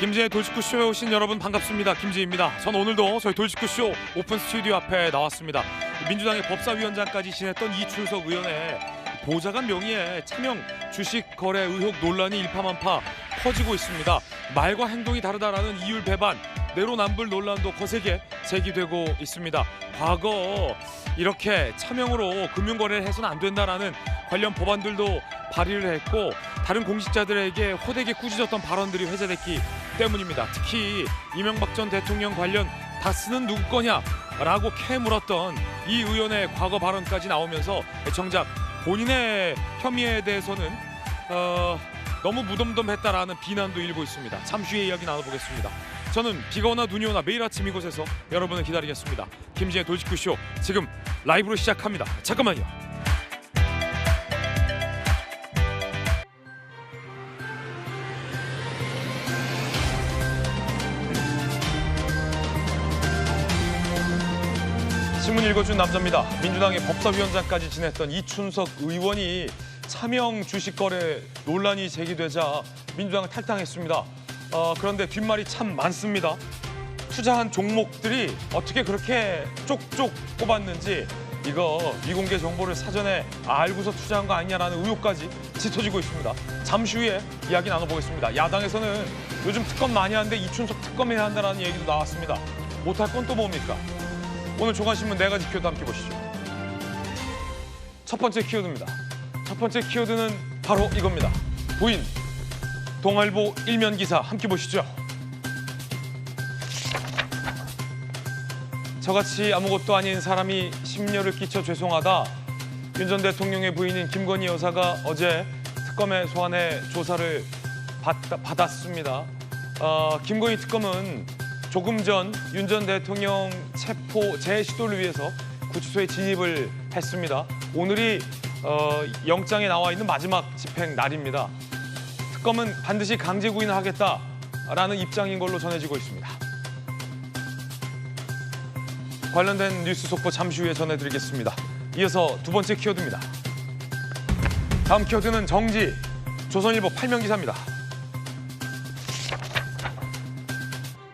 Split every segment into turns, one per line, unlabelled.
김지의 돌직구쇼에 오신 여러분 반갑습니다. 김지입니다. 전 오늘도 저희 돌직구쇼 오픈 스튜디오 앞에 나왔습니다. 민주당의 법사위원장까지 지냈던 이춘석 의원의 보좌관 명의의 차명 주식 거래 의혹 논란이 일파만파 퍼지고 있습니다. 말과 행동이 다르다라는 이율 배반, 내로남불 논란도 거세게 제기되고 있습니다. 과거 이렇게 차명으로 금융거래를 해서는 안 된다라는 관련 법안들도 발의를 했고 다른 공직자들에게 호되게 꾸짖었던 발언들이 회자됐기 때문입니다. 특히 이명박 전 대통령 관련 다스는 누구 거냐라고 캐물었던 이 의원의 과거 발언까지 나오면서 정작 본인의 혐의에 대해서는 너무 무덤덤했다라는 비난도 일고 있습니다. 잠시 후에 이야기 나눠보겠습니다. 저는 비가 오나 눈이 오나 매일 아침 이곳에서 여러분을 기다리겠습니다. 김지의 돌직구쇼 지금 라이브로 시작합니다. 잠깐만요. 신문 읽어준 남자입니다. 민주당의 법사위원장까지 지냈던 이춘석 의원이 차명 주식 거래 논란이 제기되자 민주당을 탈당했습니다. 그런데 뒷말이 참 많습니다. 투자한 종목들이 어떻게 그렇게 쪽쪽 뽑았는지 이거 미공개 정보를 사전에 알고서 투자한 거 아니냐라는 의혹까지 짙어지고 있습니다. 잠시 후에 이야기 나눠보겠습니다. 야당에서는 요즘 특검 많이 하는데 이춘석 특검해야 한다는 얘기도 나왔습니다. 못할 건 또 뭡니까? 오늘 조간신문 4가지 키워드 함께 보시죠. 첫 번째 키워드입니다. 첫 번째 키워드는 바로 이겁니다. 부인, 동아일보 일면 기사 함께 보시죠. 저같이 아무것도 아닌 사람이 심려를 끼쳐 죄송하다. 윤 전 대통령의 부인인 김건희 여사가 어제 특검의 소환에 조사를 받았습니다. 김건희 특검은 조금 전 윤 전 대통령 체포 재시도를 위해서 구치소에 진입을 했습니다. 오늘이 영장에 나와 있는 마지막 집행 날입니다. 특검은 반드시 강제 구인을 하겠다라는 입장인 걸로 전해지고 있습니다. 관련된 뉴스 속보 잠시 후에 전해드리겠습니다. 이어서 두 번째 키워드입니다. 다음 키워드는 정지, 조선일보 8면 기사입니다.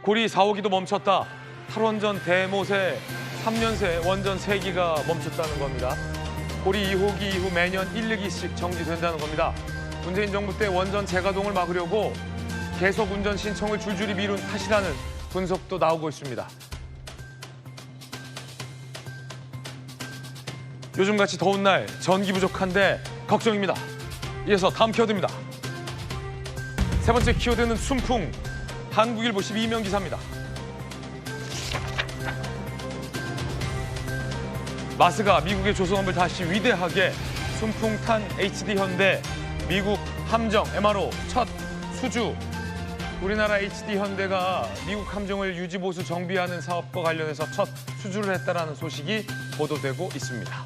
고리 4호기도 멈췄다. 탈원전 대모새 3년 새 원전 3기가 멈췄다는 겁니다. 고리 2호기 이후 매년 1, 2기씩 정지된다는 겁니다. 문재인 정부 때 원전 재가동을 막으려고 계속 운전 신청을 줄줄이 미룬 탓이라는 분석도 나오고 있습니다. 요즘같이 더운 날 전기 부족한데 걱정입니다. 이어서 다음 키워드입니다. 세 번째 키워드는 순풍, 한국일보 12면 기사입니다. 마스가 미국의 조선업을 다시 위대하게 순풍탄 HD현대, 미국 함정 MRO 첫 수주. 우리나라 HD현대가 미국 함정을 유지보수 정비하는 사업과 관련해서 첫 수주를 했다는 소식이 보도되고 있습니다.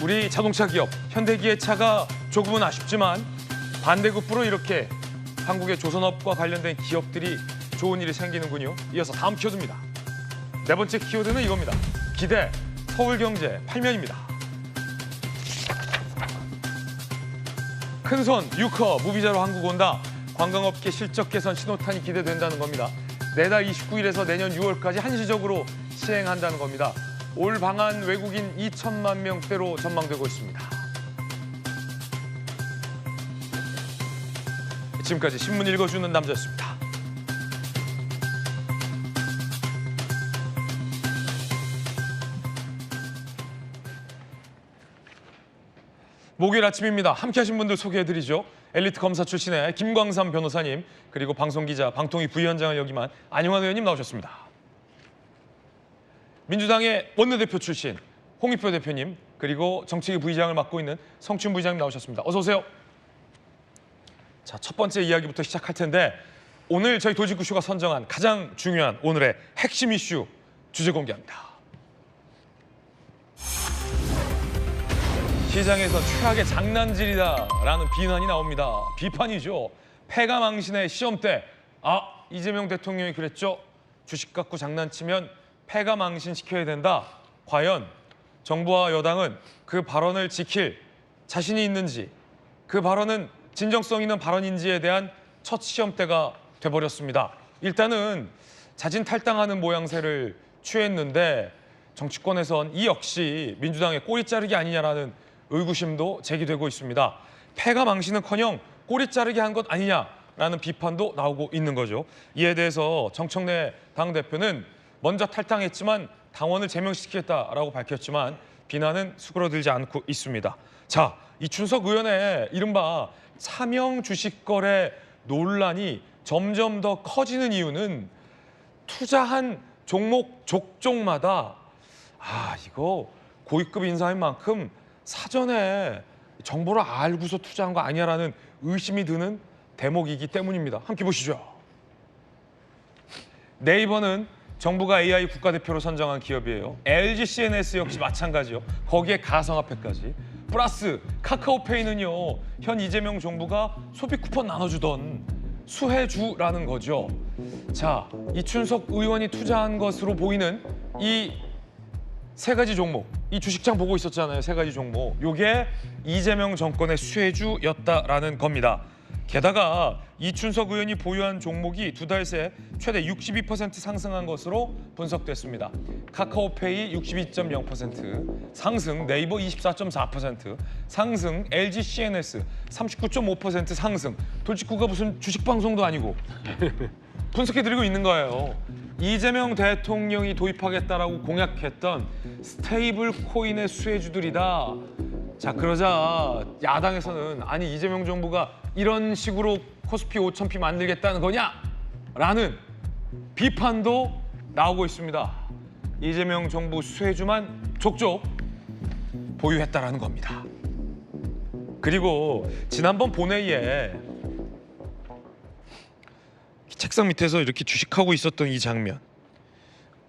우리 자동차 기업 현대기아차가 조금은 아쉽지만 반대급부로 이렇게 한국의 조선업과 관련된 기업들이 좋은 일이 생기는군요. 이어서 다음 키워드입니다. 네 번째 키워드는 이겁니다. 기대, 서울경제 8면입니다. 큰손, 유커, 무비자로 한국 온다. 관광업계 실적 개선 신호탄이 기대된다는 겁니다. 내달 29일에서 내년 6월까지 한시적으로 시행한다는 겁니다. 올 방한 외국인 2천만 명대로 전망되고 있습니다. 지금까지 신문 읽어주는 남자였습니다. 목요일 아침입니다. 함께하신 분들 소개해드리죠. 엘리트 검사 출신의 김광삼 변호사님, 그리고 방송기자 방통위 부위원장을 역임한 안용환 의원님 나오셨습니다. 민주당의 원내대표 출신 홍익표 대표님, 그리고 정책위 부의장을 맡고 있는 성춘 부의장님 나오셨습니다. 어서 오세요. 자, 첫 번째 이야기부터 시작할 텐데 오늘 저희 돌직구쇼가 선정한 가장 중요한 오늘의 핵심 이슈 주제 공개합니다. 시장에서 최악의 장난질이다라는 비난이 나옵니다. 비판이죠. 패가망신의 시험 때 이재명 대통령이 그랬죠. 주식 갖고 장난치면 패가망신시켜야 된다. 과연 정부와 여당은 그 발언을 지킬 자신이 있는지, 그 발언은 진정성 있는 발언인지에 대한 첫 시험대가 돼버렸습니다. 일단은 자진 탈당하는 모양새를 취했는데 정치권에선 이 역시 민주당의 꼬리 자르기 아니냐라는 의구심도 제기되고 있습니다. 패가 망신은커녕 꼬리 자르기 한 것 아니냐라는 비판도 나오고 있는 거죠. 이에 대해서 정청래 당대표는 먼저 탈당했지만 당원을 제명시키겠다라고 밝혔지만 비난은 수그러들지 않고 있습니다. 자, 이춘석 의원의 이른바 차명 주식 거래 논란이 점점 더 커지는 이유는 투자한 종목 족종마다 이거 고위급 인사인 만큼 사전에 정보를 알고서 투자한 거 아니야라는 의심이 드는 대목이기 때문입니다. 함께 보시죠. 네이버는 정부가 AI 국가대표로 선정한 기업이에요. LG CNS 역시 마찬가지요. 거기에 가상화폐까지. 플러스 카카오페이는요. 현 이재명 정부가 소비 쿠폰 나눠주던 수혜주라는 거죠. 자, 이춘석 의원이 투자한 것으로 보이는 이 세 가지 종목, 이 주식장 보고 있었잖아요. 세 가지 종목. 요게 이재명 정권의 수혜주였다라는 겁니다. 게다가 이춘석 의원이 보유한 종목이 두 달 새 최대 62% 상승한 것으로 분석됐습니다. 카카오페이 62.0% 상승, 네이버 24.4% 상승, LG CNS 39.5% 상승. 돌직구가 무슨 주식 방송도 아니고 분석해드리고 있는 거예요. 이재명 대통령이 도입하겠다라고 공약했던 스테이블 코인의 수혜주들이다. 자, 그러자 야당에서는 아니 이재명 정부가 이런 식으로 코스피 5,000피 만들겠다는 거냐? 라는 비판도 나오고 있습니다. 이재명 정부 수혜주만 족족 보유했다라는 겁니다. 그리고 지난번 본회의에 책상 밑에서 이렇게 주식하고 있었던 이 장면.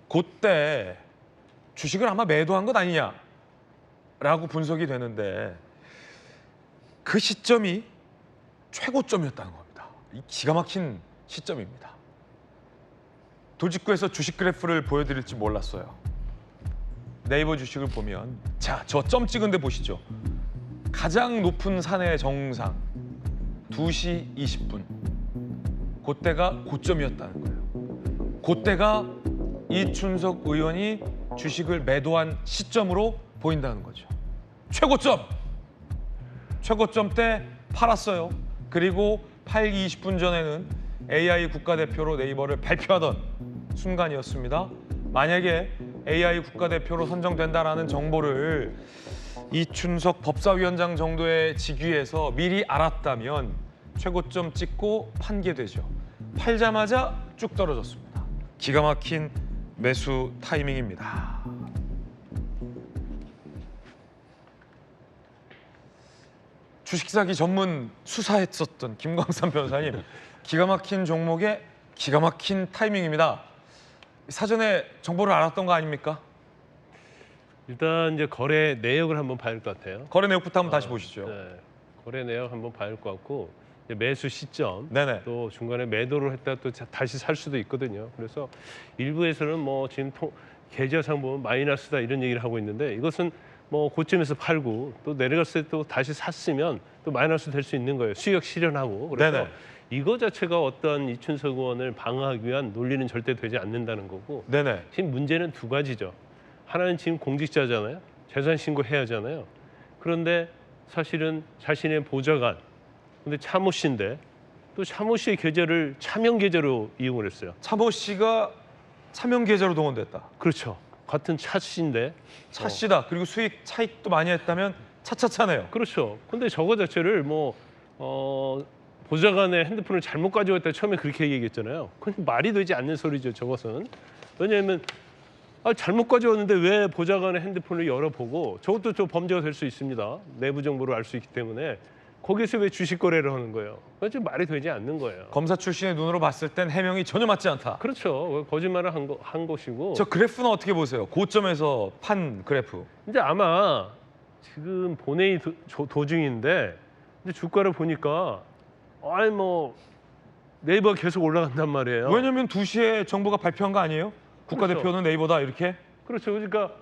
그때 주식을 아마 매도한 것 아니냐라고 분석이 되는데 그 시점이 최고점이었다는 겁니다. 이 기가 막힌 시점입니다. 돌직구에서 주식 그래프를 보여드릴지 몰랐어요. 네이버 주식을 보면 자, 저 점 찍은 데 보시죠. 가장 높은 산의 정상 2시 20분. 그때가 고점이었다는 거예요. 그때가 이춘석 의원이 주식을 매도한 시점으로 보인다는 거죠. 최고점! 최고점 때 팔았어요. 그리고 팔기 20분 전에는 AI 국가대표로 네이버를 발표하던 순간이었습니다. 만약에 AI 국가대표로 선정된다라는 정보를 이춘석 법사위원장 정도의 직위에서 미리 알았다면 최고점 찍고 판게 되죠. 팔자마자 쭉 떨어졌습니다. 기가 막힌 매수 타이밍입니다. 주식 사기 전문 수사했었던 김광삼 변호사님, 기가 막힌 종목에 기가 막힌 타이밍입니다. 사전에 정보를 알았던 거 아닙니까?
일단 이제 거래 내역을 한번 봐야 할 것 같아요.
거래 내역부터 한번 다시 보시죠.
네, 거래 내역 한번 봐야 할 것 같고 이제 매수 시점,
네네.
또 중간에 매도를 했다 또 다시 살 수도 있거든요. 그래서 일부에서는 뭐 지금 계좌상 보면 마이너스다 이런 얘기를 하고 있는데 이것은 뭐 고점에서 팔고 또 내려갔을 때 또 다시 샀으면 또 마이너스 될 수 있는 거예요. 수익 실현하고. 그래서
네네.
이거 자체가 어떤 이춘석 의원을 방어하기 위한 논리는 절대 되지 않는다는 거고.
네네.
지금 문제는 두 가지죠. 하나는 지금 공직자잖아요. 재산 신고해야 하잖아요. 그런데 사실은 자신의 보좌관, 근데 차모 씨인데 또 차모 씨의 계좌를 차명 계좌로 이용을 했어요.
차모 씨가 차명 계좌로 동원됐다.
그렇죠. 같은 차 씨인데.
차 씨다. 그리고 수익 차익도 많이 했다면 차차차네요.
그렇죠. 근데 저거 자체를 보좌관의 핸드폰을 잘못 가져왔다 처음에 그렇게 얘기했잖아요. 그건 말이 되지 않는 소리죠. 저것은. 왜냐하면 잘못 가져왔는데 왜 보좌관의 핸드폰을 열어보고 저것도 좀 범죄가 될 수 있습니다. 내부 정보를 알 수 있기 때문에 거기서 왜 주식 거래를 하는 거예요? 그건 좀 말이 되지 않는 거예요.
검사 출신의 눈으로 봤을 땐 해명이 전혀 맞지 않다.
그렇죠. 거짓말을 한 것이고.
저 그래프는 어떻게 보세요? 고점에서 판 그래프.
이제 아마 지금 본회의 도중인데 이제 주가를 보니까 네이버가 계속 올라간단 말이에요.
왜냐면 2시에 정부가 발표한 거 아니에요? 국가대표는
그렇죠.
네이버다 이렇게?
그렇죠. 그러니까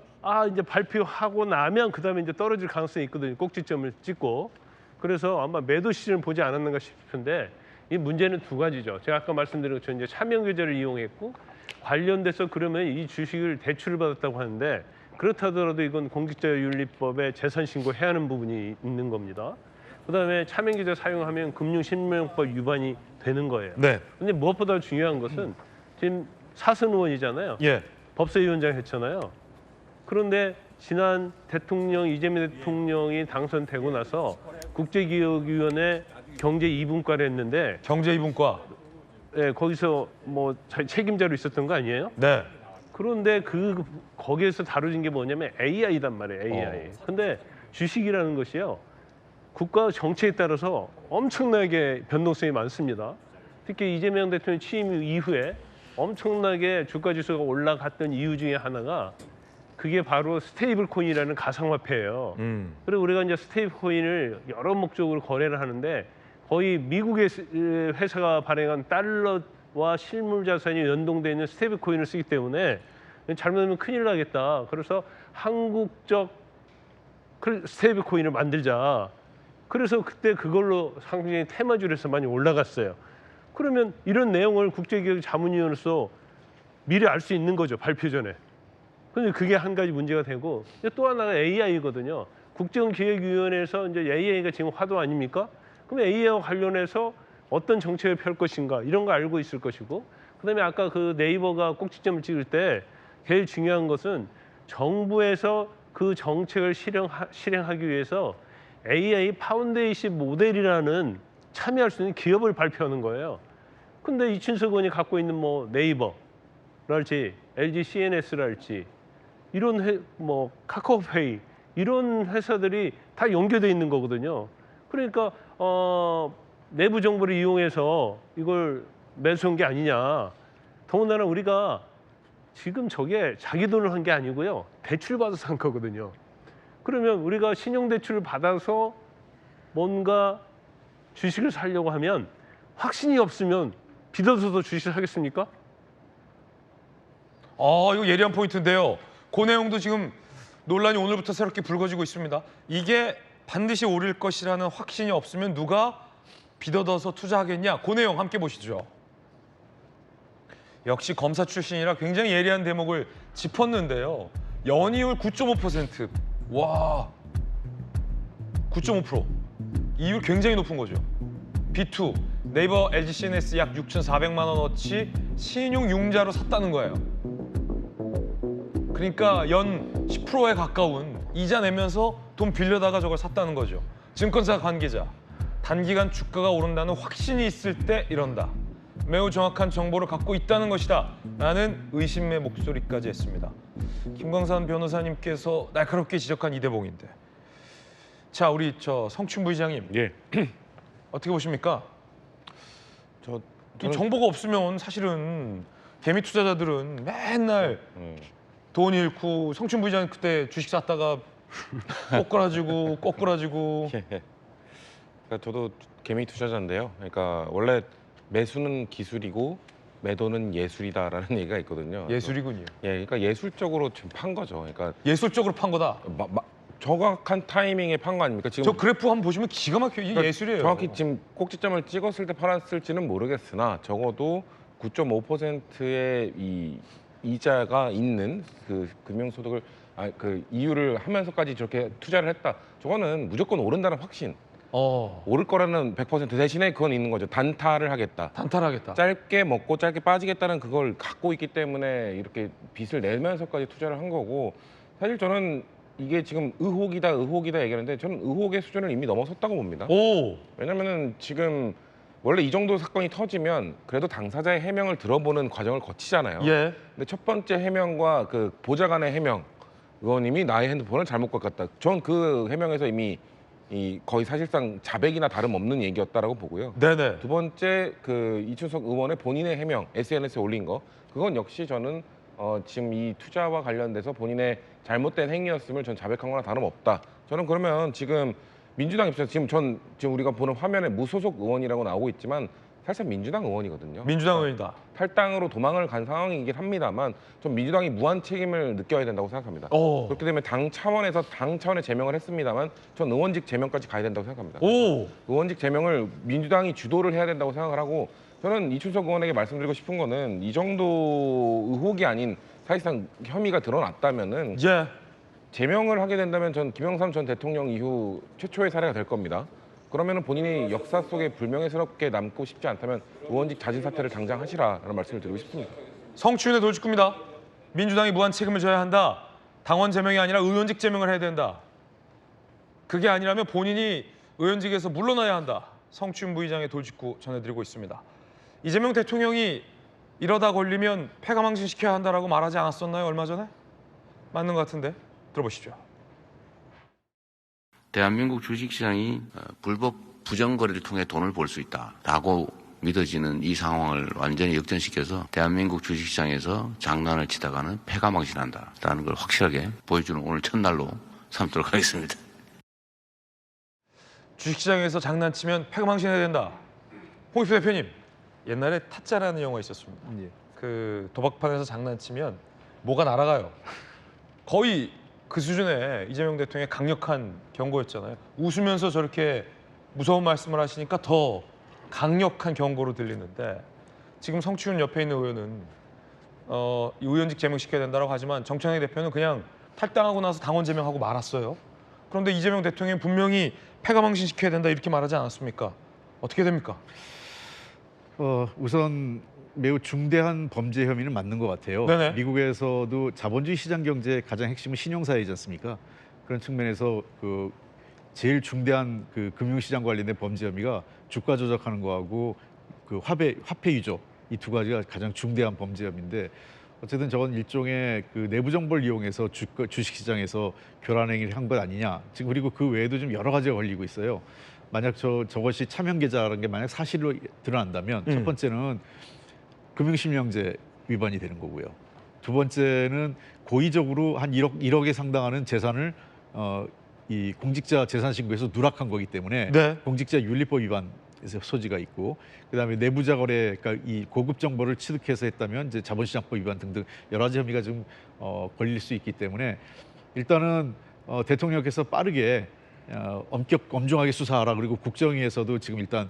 이제 발표하고 나면 그다음에 이제 떨어질 가능성이 있거든요. 꼭지점을 찍고. 그래서 아마 매도 시즌을 보지 않았는가 싶은데 이 문제는 두 가지죠. 제가 아까 말씀드린 것처럼 이제 차명 계좌를 이용했고 관련돼서 그러면 이 주식을 대출을 받았다고 하는데 그렇다 하더라도 이건 공직자윤리법에 재산 신고해야 하는 부분이 있는 겁니다. 그다음에 차명 계좌 사용하면 금융실명법 위반이 되는 거예요.
네.
근데 무엇보다 중요한 것은 지금 사선 의원이잖아요.
예.
법사위원장 했잖아요. 그런데 지난 대통령 이재명 대통령이 당선되고 나서 국제기획위원회 경제 2분과를 했는데
경제 이분과.
예, 거기서 뭐 책임자로 있었던 거 아니에요?
네.
그런데 거기에서 다뤄진 게 뭐냐면 AI단 말이에요. AI. 근데 주식이라는 것이요. 국가 정책에 따라서 엄청나게 변동성이 많습니다. 특히 이재명 대통령 취임 이후에 엄청나게 주가 지수가 올라갔던 이유 중에 하나가 그게 바로 스테이블 코인이라는 가상화폐예요. 그리고 우리가 이제 스테이블 코인을 여러 목적으로 거래를 하는데 거의 미국의 회사가 발행한 달러와 실물 자산이 연동되어 있는 스테이블 코인을 쓰기 때문에 잘못하면 큰일 나겠다. 그래서 한국적 스테이블 코인을 만들자. 그래서 그때 그걸로 상당히 테마주에서 많이 올라갔어요. 그러면 이런 내용을 국제기획 자문위원으로서 미리 알 수 있는 거죠. 발표 전에. 근데 그게 한 가지 문제가 되고 또 하나가 AI거든요. 국정기획위원회에서 이제 AI가 지금 화두 아닙니까? 그럼 AI와 관련해서 어떤 정책을 펼 것인가 이런 거 알고 있을 것이고 그다음에 아까 그 네이버가 꼭지점을 찍을 때 제일 중요한 것은 정부에서 그 정책을 실행하기 위해서 AI 파운데이션 모델이라는 참여할 수 있는 기업을 발표하는 거예요. 근데 이춘석 의원이 갖고 있는 뭐 네이버랄지 LG CNS랄지 이런 뭐 카카오페이 이런 회사들이 다 연계돼 있는 거거든요. 그러니까 내부 정보를 이용해서 이걸 매수한 게 아니냐. 더군다나 우리가 지금 저게 자기 돈을 한 게 아니고요. 대출 받아서 한 거거든요. 그러면 우리가 신용대출을 받아서 뭔가 주식을 사려고 하면 확신이 없으면 빚어서도 주식을 사겠습니까?
이거 예리한 포인트인데요. 그 내용도 지금 논란이 오늘부터 새롭게 불거지고 있습니다. 이게 반드시 오를 것이라는 확신이 없으면 누가 빚어서 투자하겠냐? 그 내용 함께 보시죠. 역시 검사 출신이라 굉장히 예리한 대목을 짚었는데요. 연이율 9.5%. 와, 9.5%. 이율 굉장히 높은 거죠. B2, 네이버 LG CNS 약 6,400만 원어치 신용 융자로 샀다는 거예요. 그러니까 연 10%에 가까운 이자 내면서 돈 빌려다가 저걸 샀다는 거죠. 증권사 관계자, 단기간 주가가 오른다는 확신이 있을 때 이런다. 매우 정확한 정보를 갖고 있다는 것이다. 라는 의심의 목소리까지 했습니다. 김광산 변호사님께서 날카롭게 지적한 이 대목인데. 자, 우리 성춘 부의장님.
예.
어떻게 보십니까?
저는
정보가 없으면 사실은 개미 투자자들은 맨날 돈 잃고 성춘 부의장 그때 주식 샀다가 꼬꾸라지고
그러니까 저도 개미 투자자인데요. 그러니까 원래 매수는 기술이고 매도는 예술이다라는 얘기가 있거든요.
예술이군요.
예, 그러니까 예술적으로 지금 판 거죠. 그러니까
예술적으로 판 거다.
정확한 타이밍에 판 거 아닙니까? 지금
저 그래프 한번 보시면 기가 막혀요. 이게
그러니까
예술이에요.
정확히 지금 꼭지점을 찍었을 때 팔았을지는 모르겠으나 적어도 9.5%의 이 이자가 있는 그 금융소득을 그 이유를 하면서까지 저렇게 투자를 했다. 저거는 무조건 오른다는 확신. 오를 거라는 100% 대신에 그건 있는 거죠. 단타를 하겠다.
단타하겠다.
짧게 먹고 짧게 빠지겠다는 그걸 갖고 있기 때문에 이렇게 빚을 내면서까지 투자를 한 거고 사실 저는 이게 지금 의혹이다 얘기하는데 저는 의혹의 수준을 이미 넘어섰다고 봅니다. 왜냐면은 지금 원래 이 정도 사건이 터지면 그래도 당사자의 해명을 들어보는 과정을 거치잖아요.
예.
근데 첫 번째 해명과 그 보좌 간의 해명 의원님이 나의 핸드폰을 잘못 깎았다. 전 그 해명에서 이미 거의 사실상 자백이나 다름없는 얘기였다라고 보고요.
네네.
두 번째 그 이춘석 의원의 본인의 해명 SNS에 올린 거 그건 역시 저는 지금 이 투자와 관련돼서 본인의 잘못된 행위였음을 전 자백한 거나 다름없다. 저는 그러면 지금 민주당 입장에서 지금 우리가 보는 화면에 무소속 의원이라고 나오고 있지만 사실 민주당 의원이거든요.
민주당 의원이다.
탈당으로 도망을 간 상황이긴 합니다만 전 민주당이 무한 책임을 느껴야 된다고 생각합니다.
오.
그렇게 되면 당 차원의 제명을 했습니다만 전 의원직 제명까지 가야 된다고 생각합니다.
오.
의원직 제명을 민주당이 주도를 해야 된다고 생각을 하고 저는 이춘석 의원에게 말씀드리고 싶은 거는 이 정도 의혹이 아닌 사실상 혐의가 드러났다면은
예.
제명을 하게 된다면 전 김영삼 전 대통령 이후 최초의 사례가 될 겁니다. 그러면은 본인이 역사 속에 불명예스럽게 남고 싶지 않다면 의원직 자진 사퇴를 당장 하시라라는 말씀을 드리고 싶습니다.
성추인의 돌직구입니다. 민주당이 무한 책임을 져야 한다. 당원 제명이 아니라 의원직 제명을 해야 된다. 그게 아니라면 본인이 의원직에서 물러나야 한다. 성추인 부의장의 돌직구 전해드리고 있습니다. 이재명 대통령이 이러다 걸리면 폐가망신시켜야 한다라고 말하지 않았었나요? 얼마 전에? 맞는 것 같은데. 들어보시죠.
대한민국 주식시장이 불법 부정거래를 통해 돈을 벌 수 있다라고 믿어지는 이 상황을 완전히 역전시켜서 대한민국 주식시장에서 장난을 치다가는 폐가망신한다라는 걸 확실하게 보여주는 오늘 첫날로 삼도록 하겠습니다.
주식시장에서 장난치면 폐가망신해야 된다. 홍익표 대표님, 옛날에 타짜라는 영화 있었습니다. 그 도박판에서 장난치면 뭐가 날아가요. 거의 그 수준의 이재명 대통령의 강력한 경고였잖아요. 웃으면서 저렇게 무서운 말씀을 하시니까 더 강력한 경고로 들리는데 지금 성추윤 옆에 있는 의원은 의원직 제명시켜야 된다고 하지만 정청래 대표는 그냥 탈당하고 나서 당원 제명하고 말았어요. 그런데 이재명 대통령이 분명히 폐가망신시켜야 된다 이렇게 말하지 않았습니까? 어떻게 됩니까?
우선 매우 중대한 범죄 혐의는 맞는 것 같아요.
네네.
미국에서도 자본주의 시장 경제의 가장 핵심은 신용사회이지 않습니까? 그런 측면에서 그 제일 중대한 그 금융시장 관련된 범죄 혐의가 주가 조작하는 거하고 그 화폐 위조 이 두 가지가 가장 중대한 범죄 혐의인데 어쨌든 저건 일종의 그 내부 정보를 이용해서 주식시장에서 교란 행위를 한 것 아니냐. 지금 그리고 그 외에도 좀 여러 가지가 걸리고 있어요. 만약 저것이 차명 계좌라는 게 만약 사실로 드러난다면 첫 번째는 금융실명제 위반이 되는 거고요. 두 번째는 고의적으로 한 1억에 상당하는 재산을 이 공직자 재산 신고에서 누락한 거기 때문에
네.
공직자 윤리법 위반에서 소지가 있고 그다음에 내부자 거래 그러니까 이 고급 정보를 취득해서 했다면 이제 자본시장법 위반 등등 여러 가지 혐의가 좀 걸릴 수 있기 때문에 일단은 대통령께서 빠르게 엄중하게 수사하라 그리고 국정위에서도 지금 일단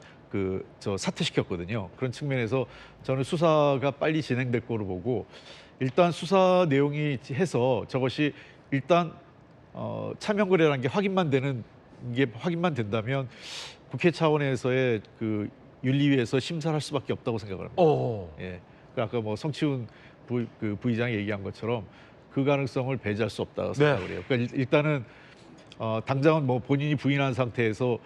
사퇴시켰거든요. 그런 측면에서 저는 수사가 빨리 진행될 거로 보고 일단 수사 내용이 해서 저것이 일단 차명 거래라는 게 확인만 된다면 국회 차원에서의 그 윤리위에서 심사를 할 수밖에 없다고 생각을 합니다. 예. 아까 뭐 성치훈 부의장이 얘기한 것처럼 그 가능성을 배제할 수 없다고 생각을 해요. 그러니까 일단은 당장은 뭐 본인이 부인한 상태에서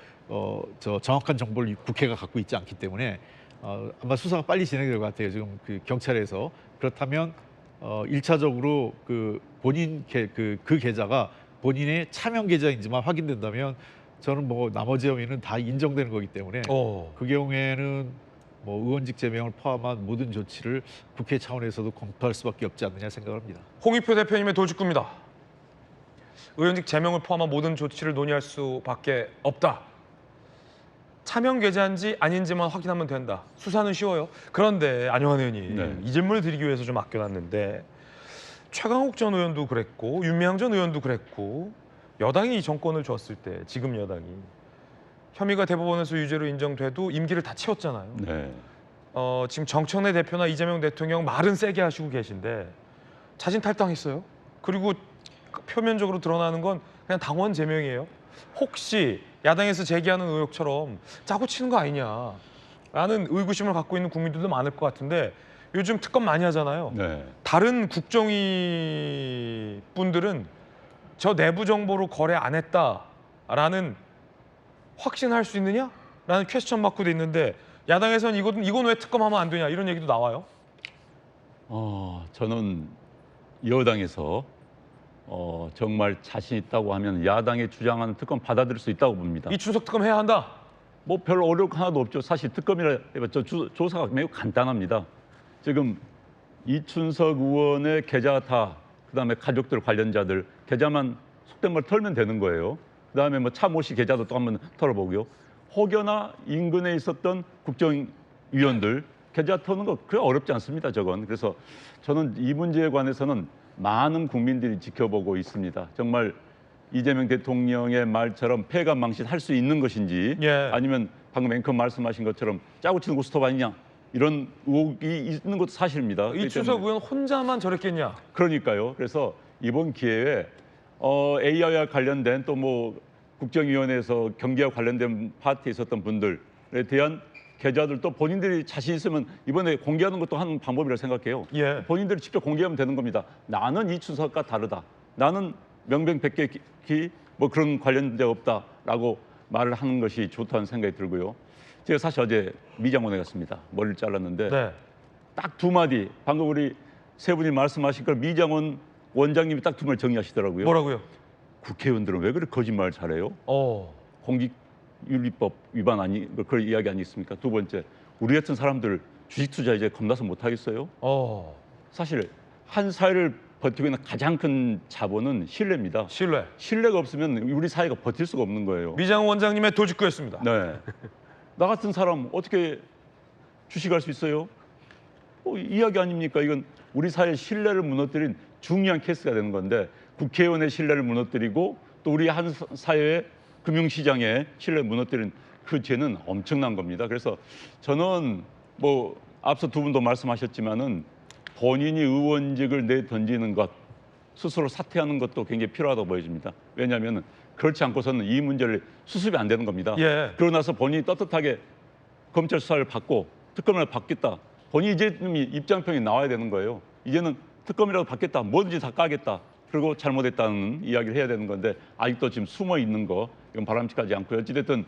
정확한 정보를 국회가 갖고 있지 않기 때문에 아마 수사가 빨리 진행될 것 같아요. 지금 그 경찰에서 그렇다면 1차적으로 그 본인 그 계좌가 본인의 차명 계좌인지만 확인된다면 저는 뭐 나머지 혐의는 다 인정되는 거기 때문에 그 경우에는 뭐 의원직 제명을 포함한 모든 조치를 국회 차원에서도 검토할 수밖에 없지 않느냐 생각합니다.
홍익표 대표님의 돌직구입니다. 의원직 제명을 포함한 모든 조치를 논의할 수밖에 없다. 차명 계좌인지 아닌지만 확인하면 된다. 수사는 쉬워요. 그런데 안영환 의원님 이 질문을 드리기 위해서 좀 아껴놨는데 최강욱 전 의원도 그랬고 윤미향 전 의원도 그랬고 여당이 이 정권을 줬을 때 지금 여당이 혐의가 대법원에서 유죄로 인정돼도 임기를 다 채웠잖아요.
네.
지금 정청래 대표나 이재명 대통령 말은 세게 하시고 계신데 자진 탈당했어요. 그리고 표면적으로 드러나는 건 그냥 당원 제명이에요. 혹시 야당에서 제기하는 의혹처럼 짜고 치는 거 아니냐라는 의구심을 갖고 있는 국민들도 많을 것 같은데 요즘 특검 많이 하잖아요.
네.
다른 국정위 분들은 저 내부 정보로 거래 안 했다라는 확신할 수 있느냐라는 퀘스천 마크도 있는데 야당에서는 이건 왜 특검하면 안 되냐 이런 얘기도 나와요.
저는 여당에서 정말 자신 있다고 하면 야당이 주장하는 특검 받아들일 수 있다고 봅니다.
이춘석 특검 해야 한다.
뭐 별 어려움 하나도 없죠. 사실 특검이라 해봤자 조사가 매우 간단합니다. 지금 이춘석 의원의 계좌다, 그다음에 가족들 관련자들 계좌만 속된 말 털면 되는 거예요. 그다음에 뭐 차모 씨 계좌도 또 한번 털어보고요. 혹여나 인근에 있었던 국정원 위원들 계좌 터는 거 그래 어렵지 않습니다. 저건. 그래서 저는 이 문제에 관해서는 많은 국민들이 지켜보고 있습니다. 정말 이재명 대통령의 말처럼 폐가망신 할 수 있는 것인지
예.
아니면 방금 앵커 말씀하신 것처럼 짜고 치는 고스톱 아니냐 이런 의혹이 있는 것도 사실입니다. 그렇기
이춘석
때문에
의원 혼자만 저랬겠냐?
그러니까요. 그래서 이번 기회에 AI와 관련된 또 뭐 국정위원회에서 경기와 관련된 파티에 있었던 분들에 대한 계좌들도 본인들이 자신 있으면 이번에 공개하는 것도 한 방법이라고 생각해요.
예.
본인들이 직접 공개하면 되는 겁니다. 나는 이춘석과 다르다. 나는 명백백기 뭐 그런 관련된 없다라고 말을 하는 것이 좋다는 생각이 들고요. 제가 사실 어제 미장원에 갔습니다. 머리를 잘랐는데
네.
딱 두 마디 방금 우리 세 분이 말씀하신 걸 미장원 원장님이 딱 두 마디 정리하시더라고요.
뭐라고요?
국회의원들은 왜 그렇게 거짓말을 잘해요?
어.
공직윤리법 위반 아니 그런 이야기 아니겠습니까? 두 번째, 우리 같은 사람들 주식 투자 이제 겁나서 못 하겠어요?
어.
사실 한 사회를 버티고 있는 가장 큰 자본은 신뢰입니다.
신뢰.
신뢰가 없으면 우리 사회가 버틸 수가 없는 거예요.
미장 원장님의 도직구였습니다.
네. 나 같은 사람 어떻게 주식할 수 있어요? 이야기 아닙니까? 이건 우리 사회의 신뢰를 무너뜨린 중요한 케이스가 되는 건데 국회의원의 신뢰를 무너뜨리고 또 우리 한 사회의 금융시장의 신뢰를 무너뜨린 그 죄는 엄청난 겁니다. 그래서 저는 뭐 앞서 두 분도 말씀하셨지만은 본인이 의원직을 내던지는 것 스스로 사퇴하는 것도 굉장히 필요하다고 보여집니다. 왜냐하면 그렇지 않고서는 이 문제를 수습이 안 되는 겁니다.
예.
그러고 나서 본인이 떳떳하게 검찰 수사를 받고 특검을 받겠다. 본인이 이제 입장평이 나와야 되는 거예요. 이제는 특검이라도 받겠다. 뭐든지 다 까겠다. 그리고 잘못했다는 이야기를 해야 되는 건데 아직도 지금 숨어 있는 거 이건 바람직하지 않고요. 어찌됐든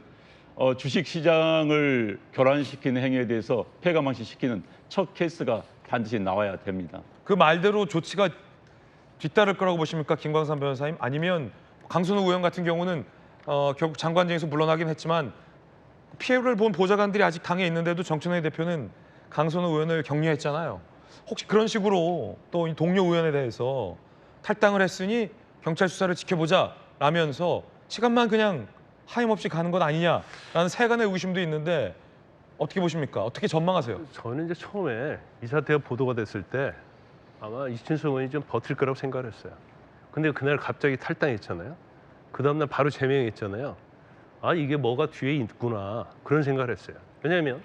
주식시장을 교란시키는 행위에 대해서 폐가망신시키는 첫 케이스가 반드시 나와야 됩니다.
그 말대로 조치가 뒤따를 거라고 보십니까, 김광삼 변호사님? 아니면 강순우 의원 같은 경우는 결국 장관직에서 물러나긴 했지만 피해를 본 보좌관들이 아직 당에 있는데도 정청래 대표는 강순우 의원을 격려했잖아요. 혹시 그런 식으로 또 이 동료 의원에 대해서 탈당을 했으니 경찰 수사를 지켜보자 라면서 시간만 그냥 하염없이 가는 것 아니냐라는 세간의 의구심도 있는데 어떻게 보십니까? 어떻게 전망하세요?
저는 이제 처음에 이 사태가 보도가 됐을 때 아마 이춘석 의원이 좀 버틸 거라고 생각을 했어요. 근데 그날 갑자기 탈당했잖아요. 그 다음날 바로 제명했잖아요. 아, 이게 뭐가 뒤에 있구나 그런 생각을 했어요. 왜냐하면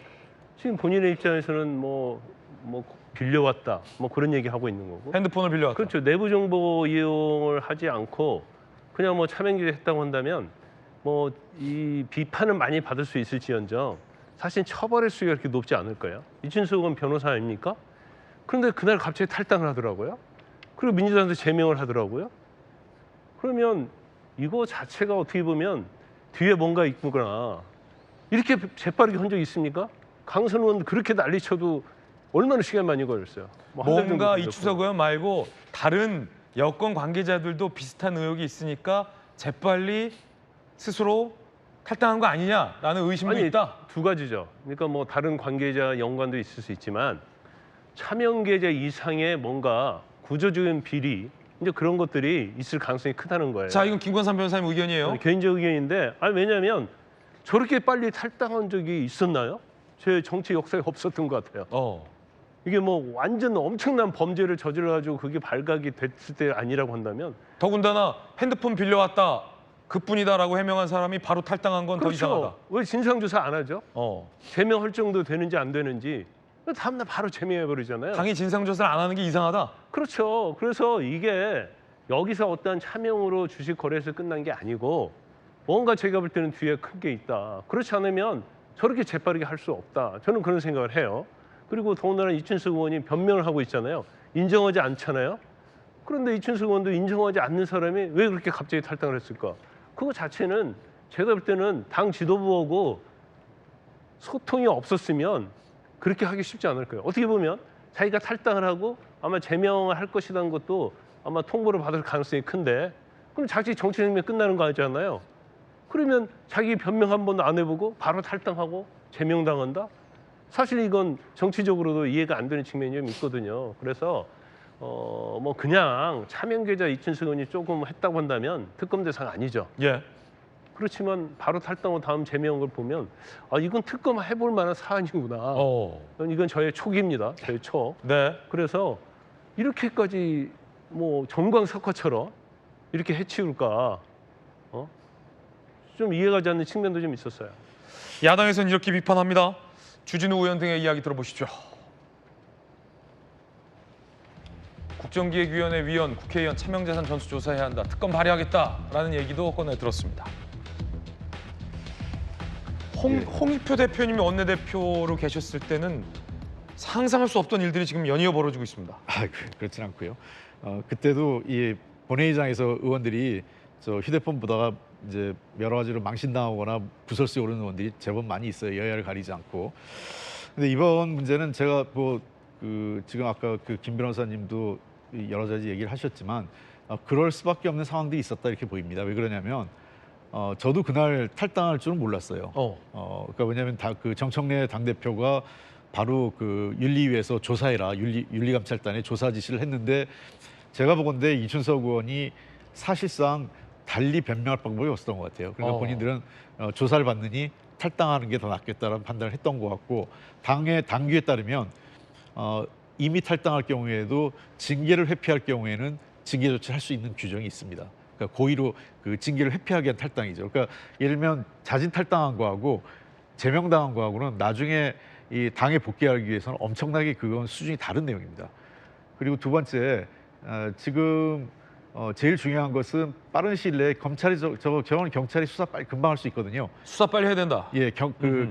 지금 본인의 입장에서는 뭐 빌려왔다 뭐 그런 얘기하고 있는 거고.
핸드폰을 빌려왔다.
그렇죠. 내부 정보 이용을 하지 않고 그냥 뭐 차명기를 했다고 한다면 뭐 이 비판은 많이 받을 수 있을지언정 사실 처벌의 수위가 그렇게 높지 않을 거예요. 이춘석 의원 변호사 아닙니까? 그런데 그날 갑자기 탈당을 하더라고요. 그리고 민주당한테 제명을 하더라고요. 그러면 이거 자체가 어떻게 보면 뒤에 뭔가 있구나. 이렇게 재빠르게 한 적 있습니까? 강선 의원 그렇게 난리쳐도 얼마나 시간 많이 걸렸어요. 뭐한 달 정도
뭔가
걸렸고.
이춘석 의원 말고 다른 여권 관계자들도 비슷한 의혹이 있으니까 재빨리 스스로 탈당한 거 아니냐라는 의심도
아니,
있다.
두 가지죠. 그러니까 뭐 다른 관계자 연관도 있을 수 있지만 차명 계좌 이상의 뭔가 구조적인 비리 이제 그런 것들이 있을 가능성이 크다는 거예요.
자, 이건 김광삼 변호사님 의견이에요.
개인적 의견인데 아니 왜냐하면 저렇게 빨리 탈당한 적이 있었나요? 제 정치 역사에 없었던 것 같아요. 이게 뭐 완전 엄청난 범죄를 저질러가지고 그게 발각이 됐을 때 아니라고 한다면
더군다나 핸드폰 빌려왔다 그뿐이다라고 해명한 사람이 바로 탈당한 건 더 이상하다.
그렇죠. 왜 진상조사 안 하죠? 제명할 정도 되는지 안 되는지 다음날 바로 제명해버리잖아요.
당이 진상조사를 안 하는 게 이상하다.
그렇죠. 그래서 이게 여기서 어떤 차명으로 주식 거래에서 끝난 게 아니고 뭔가 제가 볼 때는 뒤에 큰 게 있다. 그렇지 않으면 저렇게 재빠르게 할 수 없다. 저는 그런 생각을 해요. 그리고 더군다나 이춘석 의원이 변명을 하고 있잖아요. 인정하지 않잖아요. 그런데 이춘석 의원도 인정하지 않는 사람이 왜 그렇게 갑자기 탈당을 했을까? 그거 자체는 제가 볼 때는 당 지도부하고 소통이 없었으면 그렇게 하기 쉽지 않을 거예요. 어떻게 보면 자기가 탈당을 하고 아마 제명을 할 것이라는 것도 아마 통보를 받을 가능성이 큰데 그럼 자기 정치 생명 끝나는 거 아니잖아요. 그러면 자기 변명 한 번도 안 해보고 바로 탈당하고 제명당한다? 사실 이건 정치적으로도 이해가 안 되는 측면이 좀 있거든요. 그래서 뭐 그냥 차명 계좌 이춘석 의원이 조금 했다고 한다면 특검 대상 아니죠.
예.
그렇지만 바로 탈당한 다음 제명한 걸 보면 아 이건 특검 해볼 만한 사안이구나. 이건 저의 촉입니다. 저의 촉.
네.
그래서 이렇게까지 뭐 정광석화처럼 이렇게 해치울까? 좀 이해가지 않는 측면도 좀 있었어요.
야당에서는 이렇게 비판합니다. 주진우 의원 등의 이야기 들어보시죠. 국정기획위원회 위원, 국회의원 차명재산 전수 조사해야 한다. 특검 발의하겠다라는 얘기도 꺼내 들었습니다. 홍익표 대표님이 원내대표로 계셨을 때는 상상할 수 없던 일들이 지금 연이어 벌어지고 있습니다.
그렇진 않고요. 그때도 이 본회의장에서 의원들이 저 휴대폰 보다가 이제 여러 가지로 망신당하거나 구설수에 오르는 의원들이 제법 많이 있어요. 여야를 가리지 않고. 근데 이번 문제는 제가 뭐 지금 아까 김 변호사님도 여러 가지 얘기를 하셨지만 그럴 수밖에 없는 상황들이 있었다 이렇게 보입니다. 왜 그러냐면 저도 그날 탈당할 줄은 몰랐어요. 그러니까 왜냐하면 정청래 당대표가 바로 윤리위에서 조사해라 윤리감찰단에 조사 지시를 했는데 제가 보건대 이춘석 의원이 사실상 달리 변명할 방법이 없었던 것 같아요. 그러니까 본인들은 조사를 받느니 탈당하는 게 더 낫겠다라는 판단을 했던 것 같고 당규에 따르면 이미 탈당할 경우에도 징계를 회피할 경우에는 징계 조치를 할 수 있는 규정이 있습니다. 그러니까 고의로 징계를 회피하기 위한 탈당이죠. 그러니까 예를 들면 자진 탈당한 거하고 제명당한 거하고는 나중에 이 당에 복귀하기 위해서는 엄청나게 그건 수준이 다른 내용입니다. 그리고 두 번째 지금 제일 중요한 것은 빠른 시일 내에 검찰이 저거는 경찰이 수사 빨리 금방 할 수 있거든요.
수사 빨리 해야 된다.
예,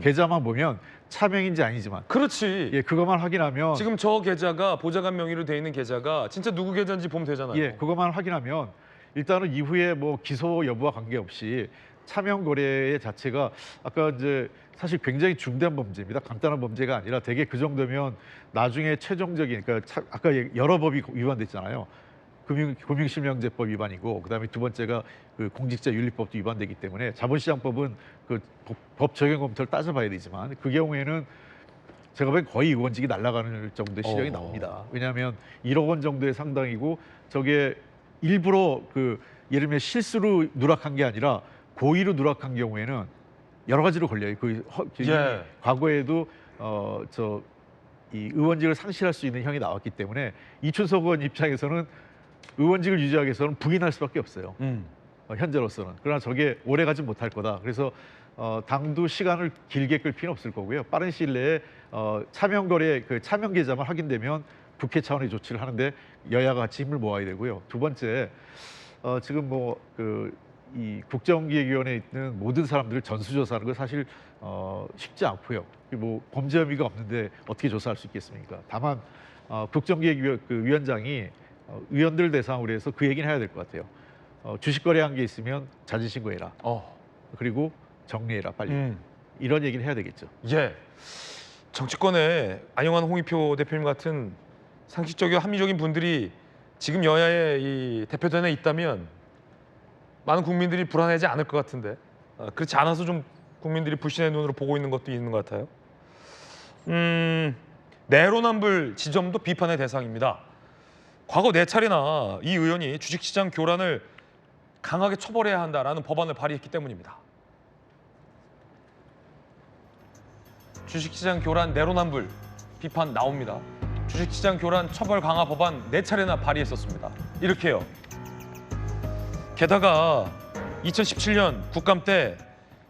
계좌만 보면 차명인지 아니지만.
그렇지.
예, 그것만 확인하면.
지금 저 계좌가 보좌관 명의로 돼 있는 계좌가 진짜 누구 계좌인지 보면 되잖아요.
예, 그것만 확인하면 일단은 이후에 뭐 기소 여부와 관계없이 차명 거래 자체가 아까 이제 사실 굉장히 중대한 범죄입니다. 간단한 범죄가 아니라 되게 그 정도면 나중에 최종적인 그러니까 아까 여러 법이 위반됐잖아요. 금융실명제법 위반이고 그다음에 두 번째가 공직자윤리법도 위반되기 때문에 자본시장법은 법 적용 검토를 따져봐야 되지만 그 경우에는 제가 보기엔 거의 의원직이 날아가는 정도의 실형이 나옵니다. 왜냐하면 1억 원 정도의 상당이고 저게 일부러 예를 들면 실수로 누락한 게 아니라 고의로 누락한 경우에는 여러 가지로 걸려요. 과거에도 이 의원직을 상실할 수 있는 형이 나왔기 때문에 이춘석 의원 입장에서는 의원직을 유지하기 위해서는 부인할 수밖에 없어요. 현재로서는. 그러나 저게 오래 가지 못할 거다. 그래서 당도 시간을 길게 끌 필요는 없을 거고요. 빠른 시일 내에 차명거래 차명 계좌만 확인되면 국회 차원의 조치를 하는데 여야가 같이 힘을 모아야 되고요. 두 번째 지금 이 국정기획위원회에 있는 모든 사람들을 전수조사하는 건 사실 쉽지 않고요. 뭐 범죄 혐의가 없는데 어떻게 조사할 수 있겠습니까? 다만 국정기획위원장이 의원들 대상으로 해서 그 얘기는 해야 될 것 같아요. 주식 거래한 게 있으면 자진 신고해라. 그리고 정리해라 빨리. 이런 얘기는 해야 되겠죠.
예. 정치권에 안영환 홍익표 대표님 같은 상식적이고 합리적인 분들이 지금 여야의 이 대표단에 있다면 많은 국민들이 불안하지 않을 것 같은데 그렇지 않아서 좀 국민들이 불신의 눈으로 보고 있는 것도 있는 것 같아요. 내로남불 지점도 비판의 대상입니다. 과거 4차례나 이 의원이 주식시장 교란을 강하게 처벌해야 한다라는 법안을 발의했기 때문입니다. 주식시장 교란 내로남불 비판 나옵니다. 주식시장 교란 처벌 강화 법안 4차례나 발의했었습니다. 이렇게요. 게다가 2017년 국감 때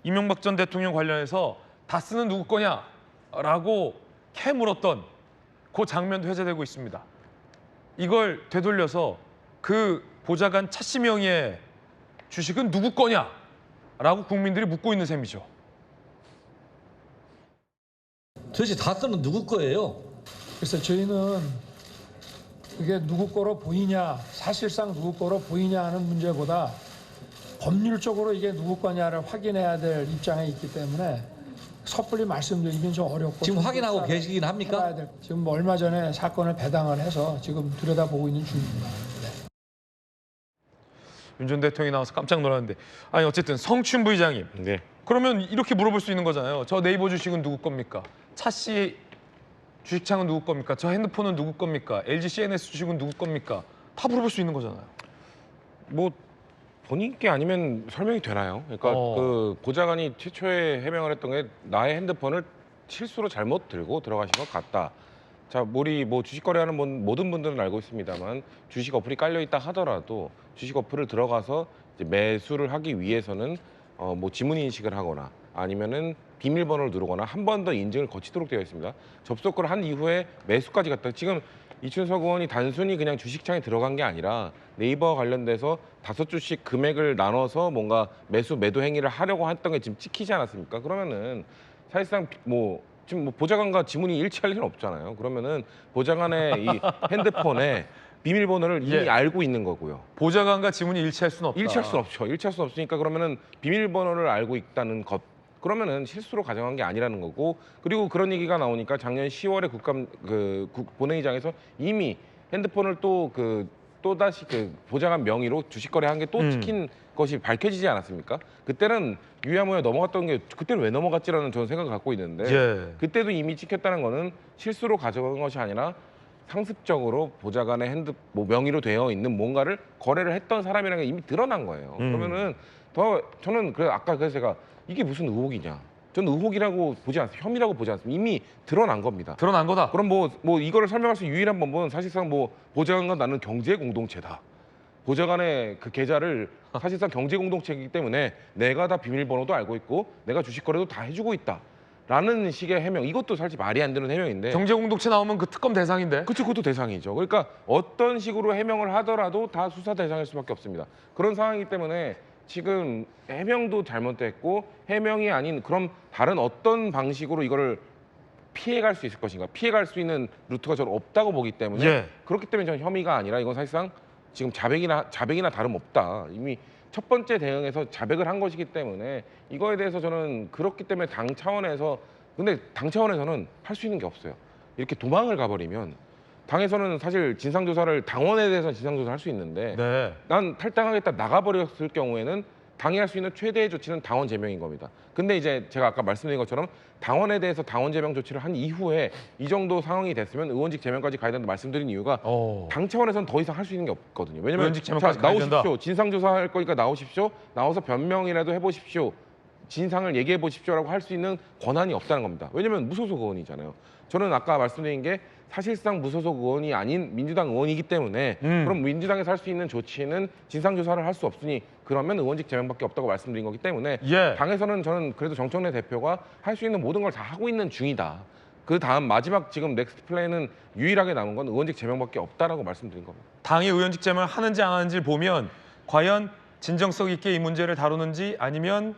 이명박 전 대통령 관련해서 다스는 누구 거냐라고 캐물었던 그 장면도 회자되고 있습니다. 이걸 되돌려서 그 보좌관 차씨 명의의 주식은 누구 거냐라고 국민들이 묻고 있는 셈이죠.
도대체 다스는 누구 거예요?
그래서 저희는 그게 누구 거로 보이냐, 사실상 누구 거로 보이냐 하는 문제보다 법률적으로 이게 누구 거냐를 확인해야 될 입장에 있기 때문에 섣불리 말씀드리긴 좀 어렵고
지금 확인하고 계시긴 합니까?
지금 뭐 얼마 전에 사건을 배당을 해서 지금 들여다보고 있는 중입니다.
윤 전 대통령이 나와서 깜짝 놀랐는데 아니 어쨌든 성춘 부의장님
네.
그러면 이렇게 물어볼 수 있는 거잖아요. 저 네이버 주식은 누구 겁니까? 차씨 주식창은 누구 겁니까? 저 핸드폰은 누구 겁니까? LG CNS 주식은 누구 겁니까? 다 물어볼 수 있는 거잖아요.
뭐 본인께 아니면 설명이 되나요? 그러니까 그 보좌관이 최초에 해명을 했던 게 나의 핸드폰을 실수로 잘못 들고 들어가신 것 같다. 자, 우리 뭐 주식 거래하는 모든 분들은 알고 있습니다만 주식 어플이 깔려 있다 하더라도 주식 어플을 들어가서 이제 매수를 하기 위해서는 뭐 지문 인식을 하거나 아니면은 비밀번호를 누르거나 한 번 더 인증을 거치도록 되어 있습니다. 접속을 한 이후에 매수까지 갔다. 지금 이춘석 의원이 단순히 그냥 주식창에 들어간 게 아니라 네이버와 관련돼서 5주씩 금액을 나눠서 뭔가 매도 행위를 하려고 했던 게 지금 찍히지 않았습니까? 그러면은 사실상 뭐 지금 뭐 보좌관과 지문이 일치할 리는 없잖아요. 그러면은 보좌관의 이 핸드폰에 비밀번호를 이미 알고 있는 거고요.
보좌관과 지문이 일치할 수는 없다.
일치할 수 없죠. 일치할 수 없으니까 그러면은 비밀번호를 알고 있다는 것. 그러면은 실수로 가져간 게 아니라는 거고, 그리고 그런 얘기가 나오니까 작년 10월에 본회의장에서 이미 핸드폰을 또다시 보좌관 명의로 주식 거래한 게 또 찍힌 것이 밝혀지지 않았습니까? 그때는 유야무야 넘어갔던 게 그때는 왜 넘어갔지라는 저는 생각을 갖고 있는데 그때도 이미 찍혔다는 거는 실수로 가져간 것이 아니라 상습적으로 보좌관의 명의로 되어 있는 뭔가를 거래를 했던 사람이라는 게 이미 드러난 거예요. 그러면은 저는 그래서 제가 이게 무슨 의혹이냐? 저는 의혹이라고 보지 않습니다. 혐의라고 보지 않습니다. 이미 드러난 겁니다.
드러난 거다.
그럼 뭐 이거를 설명할 수 있는 유일한 방법은 사실상 뭐 보좌관과 나는 경제 공동체다. 보좌관의 그 계좌를 사실상 경제 공동체이기 때문에 내가 다 비밀번호도 알고 있고 내가 주식 거래도 다 해주고 있다. 라는 식의 해명, 이것도 사실 말이 안 되는 해명인데.
경제 공동체 나오면 그 특검 대상인데.
그렇죠, 그것도 대상이죠. 그러니까 어떤 식으로 해명을 하더라도 다 수사 대상일 수밖에 없습니다. 그런 상황이기 때문에 지금 해명도 잘못됐고 해명이 아닌 그럼 다른 어떤 방식으로 이거를 피해갈 수 있을 것인가, 피해갈 수 있는 루트가 저는 없다고 보기 때문에 그렇기 때문에 저는 혐의가 아니라 이건 사실상 지금 자백이나 다름없다. 이미 첫 번째 대응에서 자백을 한 것이기 때문에 이거에 대해서 저는 그렇기 때문에 당 차원에서는 할 수 있는 게 없어요. 이렇게 도망을 가버리면 당에서는 사실 진상조사를 당원에 대해서 진상조사를 할 수 있는데 난 탈당하겠다 나가버렸을 경우에는 당이 할 수 있는 최대의 조치는 당원 제명인 겁니다. 근데 이제 제가 아까 말씀드린 것처럼 당원에 대해서 당원 제명 조치를 한 이후에 이 정도 상황이 됐으면 의원직 제명까지 가야 된다고 말씀드린 이유가 당 차원에서는 더 이상 할 수 있는 게 없거든요. 왜냐면
의원직 제명까지 가야 된다.
나오십시오. 진상조사할 거니까 나오십시오. 나와서 변명이라도 해보십시오. 진상을 얘기해 보십시오라고 할 수 있는 권한이 없다는 겁니다. 왜냐면 무소속 의원이잖아요. 저는 아까 말씀드린 게 사실상 무소속 의원이 아닌 민주당 의원이기 때문에 그럼 민주당에서 할 수 있는 조치는 진상조사를 할 수 없으니 그러면 의원직 제명밖에 없다고 말씀드린 거기 때문에 당에서는 저는 그래도 정청래 대표가 할 수 있는 모든 걸 다 하고 있는 중이다. 그 다음 마지막 지금 넥스트 플랜은 유일하게 남은 건 의원직 제명밖에 없다라고 말씀드린 겁니다.
당이 의원직 제명을 하는지 안 하는지를 보면 과연 진정성 있게 이 문제를 다루는지 아니면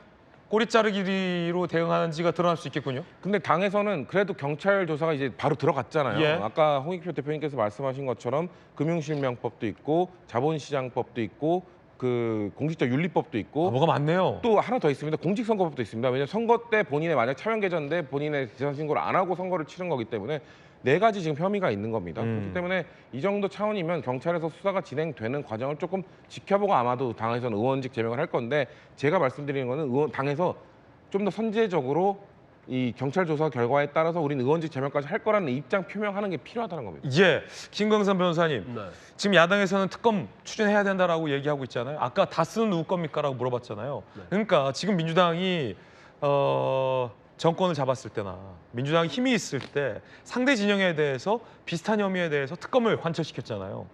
꼬리 자르기로 대응하는지가 드러날 수 있겠군요.
근데 당에서는 그래도 경찰 조사가 이제 바로 들어갔잖아요. 아까 홍익표 대표님께서 말씀하신 것처럼 금융실명법도 있고 자본시장법도 있고 그 공직자윤리법도 있고
뭐가 많네요.
또 하나 더 있습니다. 공직선거법도 있습니다. 왜냐하면 선거 때 본인의 만약 차명 계좌인데 본인의 지산신고를 안 하고 선거를 치른 거기 때문에 4가지 지금 혐의가 있는 겁니다. 그렇기 때문에 이 정도 차원이면 경찰에서 수사가 진행되는 과정을 조금 지켜보고 아마도 당에서는 의원직 제명을 할 건데 제가 말씀드리는 거는 당에서 좀 더 선제적으로 이 경찰 조사 결과에 따라서 우리는 의원직 제명까지 할 거라는 입장 표명하는 게 필요하다는 겁니다.
김광선 변호사님, 지금 야당에서는 특검 추진해야 된다라고 얘기하고 있잖아요. 아까 다스는 누구 겁니까라고 물어봤잖아요. 그러니까 지금 민주당이 정권을 잡았을 때나 민주당이 힘이 있을 때 상대 진영에 대해서 비슷한 혐의에 대해서 특검을 관철시켰잖아요.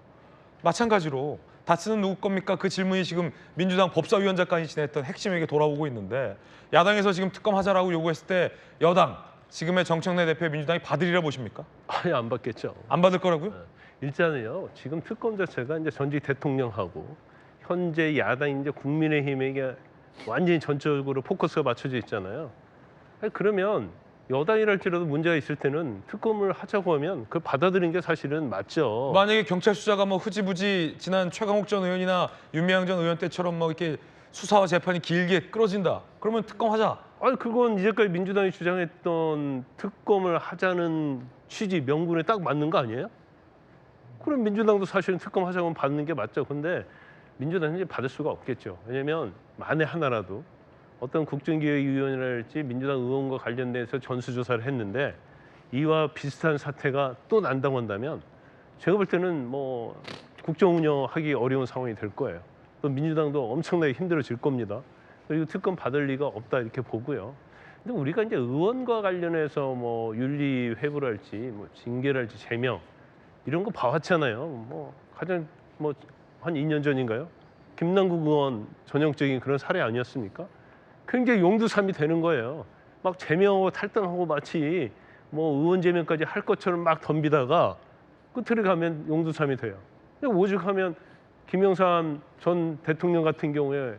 마찬가지로 다스는 누구 겁니까? 그 질문이 지금 민주당 법사위원장까지 지냈던 핵심에게 돌아오고 있는데 야당에서 지금 특검하자라고 요구했을 때 여당, 지금의 정청래 대표의 민주당이 받으리라 보십니까?
아예 안 받겠죠.
안 받을 거라고요?
일단은요. 지금 특검 자체가 이제 전직 대통령하고 현재 야당 이제 국민의힘에게 완전히 전적으로 포커스가 맞춰져 있잖아요. 그러면 여당이랄지라도 문제가 있을 때는 특검을 하자고 하면 그걸 받아들이는 게 사실은 맞죠.
만약에 경찰 수사가 뭐 흐지부지 지난 최강욱 전 의원이나 윤미향 전 의원 때처럼 뭐 이렇게 수사와 재판이 길게 끌어진다. 그러면 특검하자.
아니 그건 이제까지 민주당이 주장했던 특검을 하자는 취지 명분에 딱 맞는 거 아니에요? 그럼 민주당도 사실은 특검하자고 하면 받는 게 맞죠. 근데 민주당은 이제 받을 수가 없겠죠. 왜냐하면 만에 하나라도 어떤 국정기획위원회랄지 민주당 의원과 관련돼서 전수조사를 했는데 이와 비슷한 사태가 또 난다고 한다면 제가 볼 때는 뭐 국정 운영하기 어려운 상황이 될 거예요. 그 민주당도 엄청나게 힘들어질 겁니다. 그리고 특검 받을 리가 없다 이렇게 보고요. 근데 우리가 이제 의원과 관련해서 뭐 윤리 회부랄지 뭐 징계랄지 제명 이런 거 봐왔잖아요. 뭐 가장 뭐 한 2년 전인가요? 김남국 의원 전형적인 그런 사례 아니었습니까? 굉장히 용두삼이 되는 거예요. 막 제명하고 탈당하고 마치 뭐 의원 제명까지 할 것처럼 막 덤비다가 끝을 가면 용두삼이 돼요. 오죽하면 김영삼 전 대통령 같은 경우에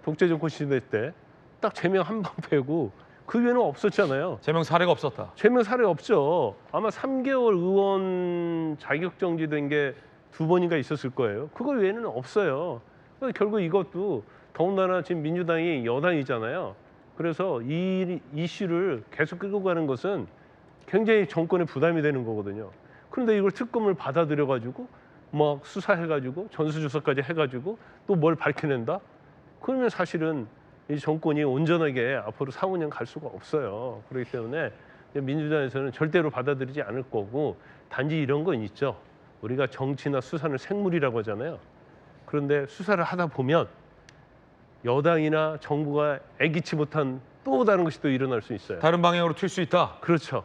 독재 정권 시대 때 딱 제명 한 번 빼고 그 외에는 없었잖아요.
제명 사례가 없었다.
제명 사례 없죠. 아마 3개월 의원 자격 정지된 게 2번인가 있었을 거예요. 그거 외에는 없어요. 그래서 결국 이것도 더군다나 지금 민주당이 여당이잖아요. 그래서 이 이슈를 계속 끌고 가는 것은 굉장히 정권에 부담이 되는 거거든요. 그런데 이걸 특검을 받아들여가지고 막 수사해가지고 전수조사까지 해가지고 또 뭘 밝혀낸다? 그러면 사실은 이 정권이 온전하게 앞으로 4, 5년 갈 수가 없어요. 그렇기 때문에 민주당에서는 절대로 받아들이지 않을 거고 단지 이런 건 있죠. 우리가 정치나 수사는 생물이라고 하잖아요. 그런데 수사를 하다 보면 여당이나 정부가 예기치 못한 또 다른 것이 또 일어날 수 있어요.
다른 방향으로 튈 수 있다.
그렇죠.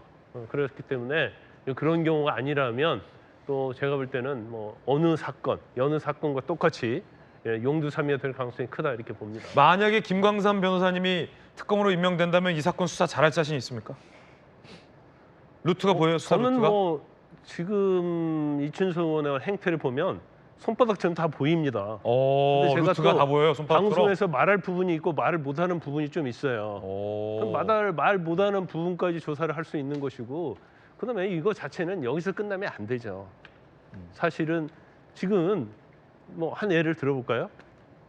그렇기 때문에 그런 경우가 아니라면 또 제가 볼 때는 뭐 어느 사건과 똑같이 용두사미가 될 가능성이 크다 이렇게 봅니다.
만약에 김광삼 변호사님이 특검으로 임명된다면 이 사건 수사 잘할 자신 있습니까? 루트가 보여요, 수사
저는
루트가?
뭐 지금 이춘석 의원의 행태를 보면 손바닥처럼 다 보입니다. 근데 제가
루트가
또
다 보여요, 손바닥처럼?
방송에서 말할 부분이 있고 말을 못하는 부분이 좀 있어요. 그럼 말 못하는 부분까지 조사를 할 수 있는 것이고 그다음에 이거 자체는 여기서 끝나면 안 되죠. 사실은 지금 뭐 한 예를 들어볼까요?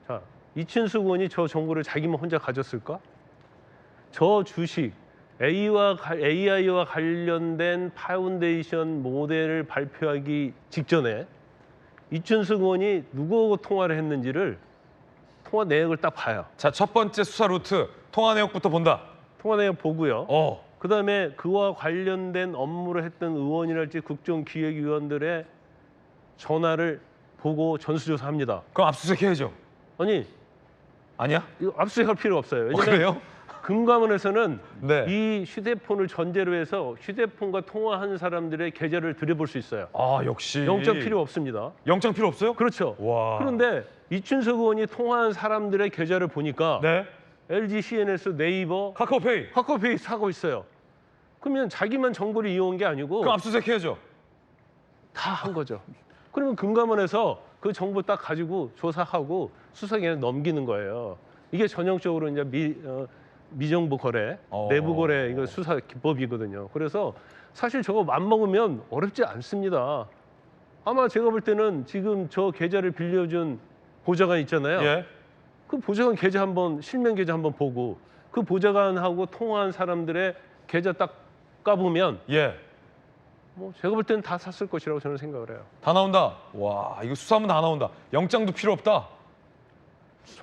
자, 이춘석 의원이 저 정보를 자기만 혼자 가졌을까? 저 주식 AI와 관련된 파운데이션 모델을 발표하기 직전에 이춘석 의원이 누구하고 통화를 했는지를 통화 내역을 딱 봐요.
자, 첫 번째 수사 루트 통화 내역부터 본다.
통화 내역 보고요. 그다음에 그와 관련된 업무를 했던 의원이랄지 국정기획위원들의 전화를 보고 전수조사합니다.
그럼 압수수색 해야죠. 아니야?
이거 압수수색할 필요 없어요. 왜냐면
그래요?
금감원에서는
네.
이 휴대폰을 전제로 해서 휴대폰과 통화한 사람들의 계좌를 들여볼 수 있어요.
아, 역시.
영장 필요 없습니다.
영장 필요 없어요?
그렇죠.
와.
그런데 이춘석 의원이 통화한 사람들의 계좌를 보니까
네.
LG, CNS, 네이버,
카카오페이
사고 있어요. 그러면 자기만 정보를 이용한 게 아니고
그럼 압수수색 해야죠.
다 한 거죠. 그러면 금감원에서 그 정보 딱 가지고 조사하고 수사기관에 넘기는 거예요. 이게 전형적으로 이제 미정부 거래, 내부 거래 이거 수사 기법이거든요. 그래서 사실 저거 맘먹으면 어렵지 않습니다. 아마 제가 볼 때는 지금 저 계좌를 빌려준 보좌관 있잖아요.
예.
그 보좌관 계좌 한번 실명 계좌 한번 보고 그 보좌관하고 통화한 사람들의 계좌 딱 까보면
예.
뭐 제가 볼 때는 다 샀을 것이라고 저는 생각을 해요.
다 나온다. 와, 이거 수사하면 다 나온다. 영장도 필요 없다.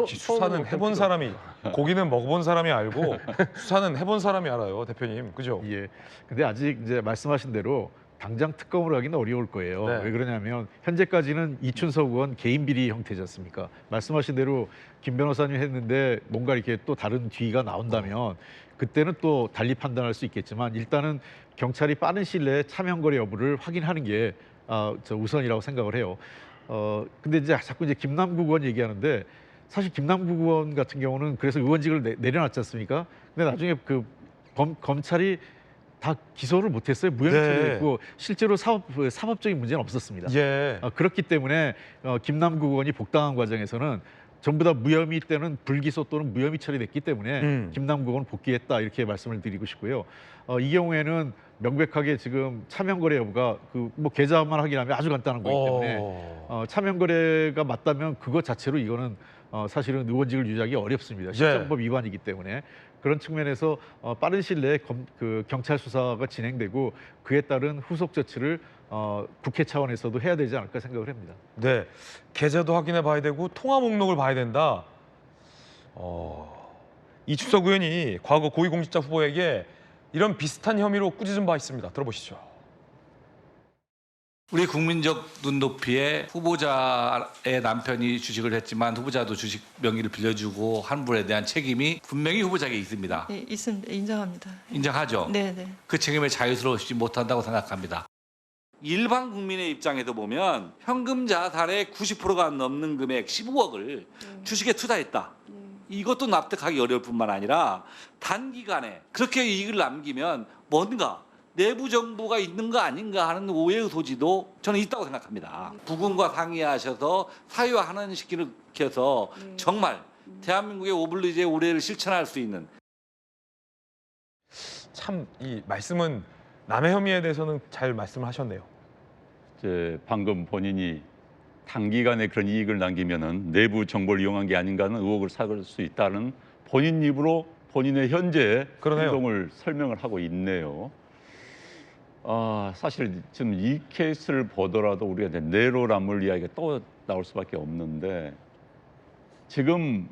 수사는 해본 사람이, 고기는 먹어본 사람이 알고 수사는 해본 사람이 알아요, 대표님. 그죠?
예. 근데 아직 이제 말씀하신 대로 당장 특검으로 하기는 어려울 거예요.
네.
왜 그러냐면 현재까지는 이춘석 의원 개인 비리 형태지 않습니까? 말씀하신 대로 김 변호사님 했는데 뭔가 이렇게 또 다른 뒤가 나온다면 그때는 또 달리 판단할 수 있겠지만 일단은 경찰이 빠른 시일 내에 차명거래 여부를 확인하는 게 저 우선이라고 생각을 해요. 근데 이제 자꾸 이제 김남국 의원 얘기하는데 사실 김남국 의원 같은 경우는 그래서 의원직을 내려놨지 않습니까? 근데 나중에 그 검찰이 다 기소를 못했어요. 무혐의 처리했고 실제로 사법적인 문제는 없었습니다.
예.
그렇기 때문에 김남국 의원이 복당한 과정에서는 전부 다 무혐의 때는 불기소 또는 무혐의 처리됐기 때문에 김남국 의원은 복귀했다 이렇게 말씀을 드리고 싶고요. 이 경우에는 명백하게 지금 차명거래 여부가 그 뭐 계좌만 확인하면 아주 간단한 거기 때문에 차명거래가 맞다면 그것 자체로 이거는 사실은 의원직을 유지하기 어렵습니다. 실정법 위반이기 때문에 그런 측면에서 빠른 시일 내에 그 경찰 수사가 진행되고 그에 따른 후속 조치를 국회 차원에서도 해야 되지 않을까 생각을 합니다.
네, 계좌도 확인해 봐야 되고 통화 목록을 봐야 된다. 이춘석 의원이 과거 고위공직자 후보에게 이런 비슷한 혐의로 꾸짖은 바 있습니다. 들어보시죠.
우리 국민적 눈높이에 후보자의 남편이 주식을 했지만 후보자도 주식 명의를 빌려주고 한 분에 대한 책임이 분명히 후보자에게 있습니다.
네, 있습니다. 인정합니다.
인정하죠?
네, 네.
그 책임을 자유스러우시지 못한다고 생각합니다. 일반 국민의 입장에서 보면 현금 자산의 90%가 넘는 금액 15억을 주식에 투자했다. 이것도 납득하기 어려울 뿐만 아니라 단기간에 그렇게 이익을 남기면 뭔가 내부 정보가 있는 거 아닌가 하는 오해의 소지도 저는 있다고 생각합니다. 부군과 상의하셔서 사유화하는 시기를 켜서 정말 대한민국의 오블리주의 우려를 실천할 수 있는
참 이 말씀은 남의 혐의에 대해서는 잘 말씀을 하셨네요.
방금 본인이 단기간에 그런 이익을 남기면은 내부 정보를 이용한 게 아닌가 하는 의혹을 사을 수 있다는 본인 입으로 본인의 현재
그러네요.
행동을 설명을 하고 있네요. 사실 지금 이 케이스를 보더라도 우리가 이제 내로남불 이야기가 또 나올 수밖에 없는데 지금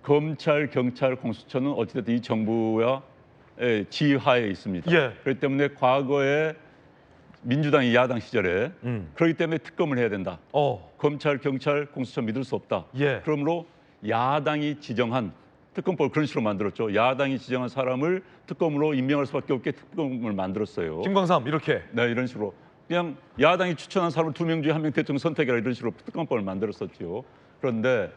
검찰, 경찰, 공수처는 어찌됐든 이 정부의 지휘하에 있습니다.
예.
그렇기 때문에 과거에 민주당이 야당 시절에 그렇기 때문에 특검을 해야 된다. 검찰, 경찰, 공수처 믿을 수 없다.
예.
그러므로 야당이 지정한 특검법을 그런 식으로 만들었죠. 야당이 지정한 사람을 특검으로 임명할 수밖에 없게 특검을 만들었어요.
김광삼 이렇게.
네, 이런 식으로 그냥 야당이 추천한 사람을 2명 중에 1명 대통령 선택해라 이런 식으로 특검법을 만들었었죠. 그런데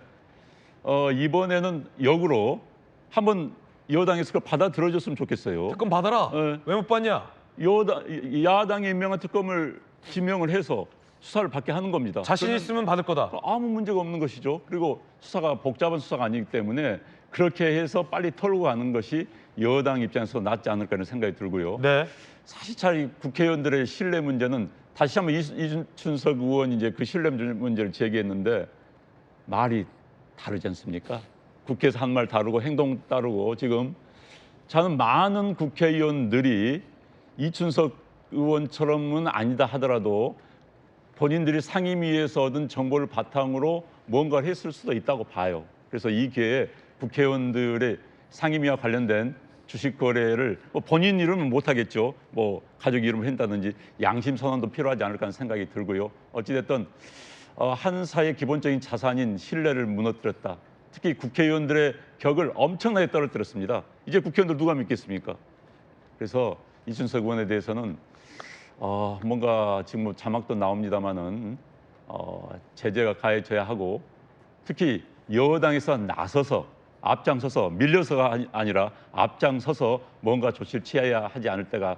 이번에는 역으로 한번 여당에서 그걸 받아들여줬으면 좋겠어요.
특검 받아라.
네.
왜 못 받냐?
야당이 임명한 특검을 지명을 해서 수사를 받게 하는 겁니다.
자신 있으면 받을 거다.
아무 문제가 없는 것이죠. 그리고 수사가 복잡한 수사가 아니기 때문에 그렇게 해서 빨리 털고 가는 것이 여당 입장에서 낫지 않을까 하는 생각이 들고요.
네.
사실 잘 국회의원들의 신뢰 문제는 다시 한번 이준석 의원이 이제 그 신뢰 문제를 제기했는데 말이 다르지 않습니까? 국회에서 한 말 다르고 행동 다르고 지금 저는 많은 국회의원들이 이준석 의원처럼은 아니다 하더라도 본인들이 상임위에서 얻은 정보를 바탕으로 뭔가를 했을 수도 있다고 봐요. 그래서 이 기회에 국회의원들의 상임위와 관련된 주식 거래를 본인 이름은 못하겠죠. 가족 이름을 한다든지 양심 선언도 필요하지 않을까 하는 생각이 들고요. 어찌됐든 한 사회의 기본적인 자산인 신뢰를 무너뜨렸다. 특히 국회의원들의 격을 엄청나게 떨어뜨렸습니다. 이제 국회의원들 누가 믿겠습니까? 그래서 이준석 의원에 대해서는 뭔가 지금 자막도 나옵니다마는 제재가 가해져야 하고 특히 여당에서 나서서 앞장서서 밀려서가 아니라 앞장서서 뭔가 조치를 취해야 하지 않을 때가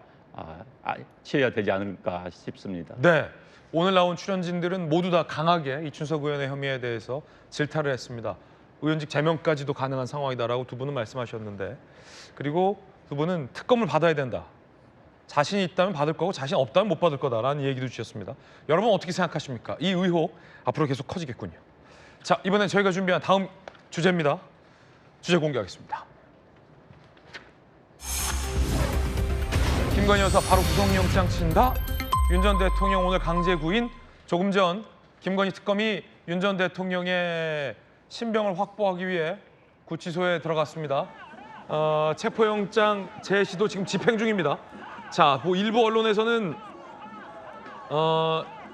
취해야 되지 않을까 싶습니다.
네. 오늘 나온 출연진들은 모두 다 강하게 이준석 의원의 혐의에 대해서 질타를 했습니다. 의원직 제명까지도 가능한 상황이다라고 두 분은 말씀하셨는데 그리고 두 분은 특검을 받아야 된다. 자신이 있다면 받을 거고 자신 없다면 못 받을 거다라는 얘기도 주셨습니다. 여러분 어떻게 생각하십니까? 이 의혹 앞으로 계속 커지겠군요. 자, 이번엔 저희가 준비한 다음 주제입니다. 주제 공개하겠습니다. 김건희 여사 바로 구속영장 친다? 윤 전 대통령 오늘 강제 구인. 조금 전 김건희 특검이 윤 전 대통령의 신병을 확보하기 위해 구치소에 들어갔습니다. 체포영장 제시도 지금 집행 중입니다. 자, 일부 언론에서는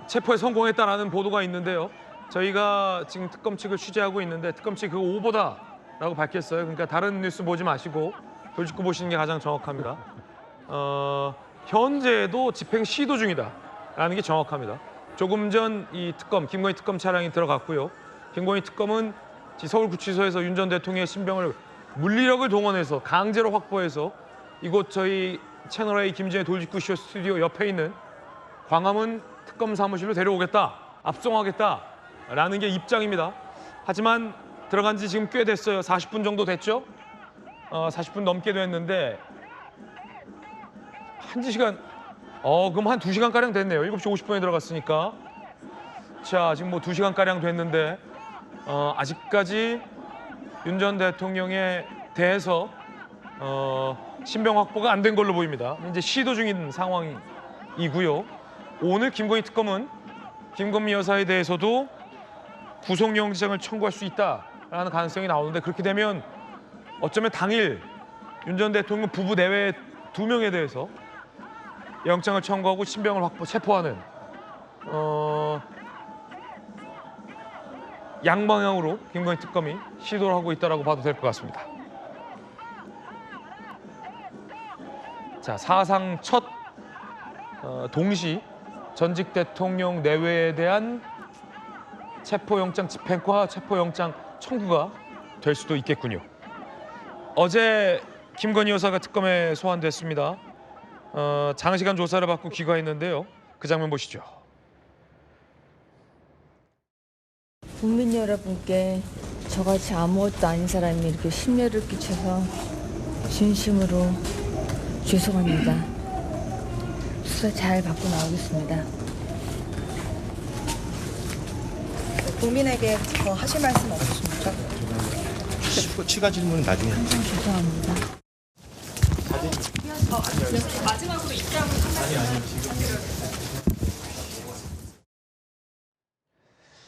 체포에 성공했다라는 보도가 있는데요. 저희가 지금 특검 측을 취재하고 있는데 특검 측이 그거 오보다라고 밝혔어요. 그러니까 다른 뉴스 보지 마시고 돌직구 보시는 게 가장 정확합니다. 현재도 집행 시도 중이다라는 게 정확합니다. 조금 전 이 특검, 김건희 특검 차량이 들어갔고요. 김건희 특검은 서울구치소에서 윤 전 대통령의 신병을 물리력을 동원해서 강제로 확보해서 이곳 저희 채널A 김진의 돌직구쇼 스튜디오 옆에 있는 광화문 특검 사무실로 데려오겠다, 압송하겠다라는 게 입장입니다. 하지만 들어간 지 지금 꽤 됐어요. 40분 정도 됐죠? 40분 넘게 됐는데 1시간, 그럼 한 2시간가량 됐네요. 7시 50분에 들어갔으니까. 자, 지금 2시간가량 됐는데 아직까지 윤 전 대통령에 대해서 신병 확보가 안 된 걸로 보입니다. 이제 시도 중인 상황이고요. 오늘 김건희 특검은 김건희 여사에 대해서도 구속영장을 청구할 수 있다라는 가능성이 나오는데 그렇게 되면 어쩌면 당일 윤 전 대통령 부부 내외 2명에 대해서 영장을 청구하고 신병을 체포하는 양방향으로 김건희 특검이 시도를 하고 있다고 봐도 될 것 같습니다. 자, 사상 첫 동시 전직 대통령 내외에 대한 체포영장 집행과 체포영장 청구가 될 수도 있겠군요. 어제 김건희 여사가 특검에 소환됐습니다. 장시간 조사를 받고 귀가했는데요. 그 장면 보시죠.
국민 여러분께 저같이 아무것도 아닌 사람이 이렇게 심려를 끼쳐서 진심으로 죄송합니다. 수사 잘 받고 나오겠습니다.
국민에게 더 하실 말씀 없으십니까?
추가 질문은 나중에.
죄송합니다.
마지막으로 입장을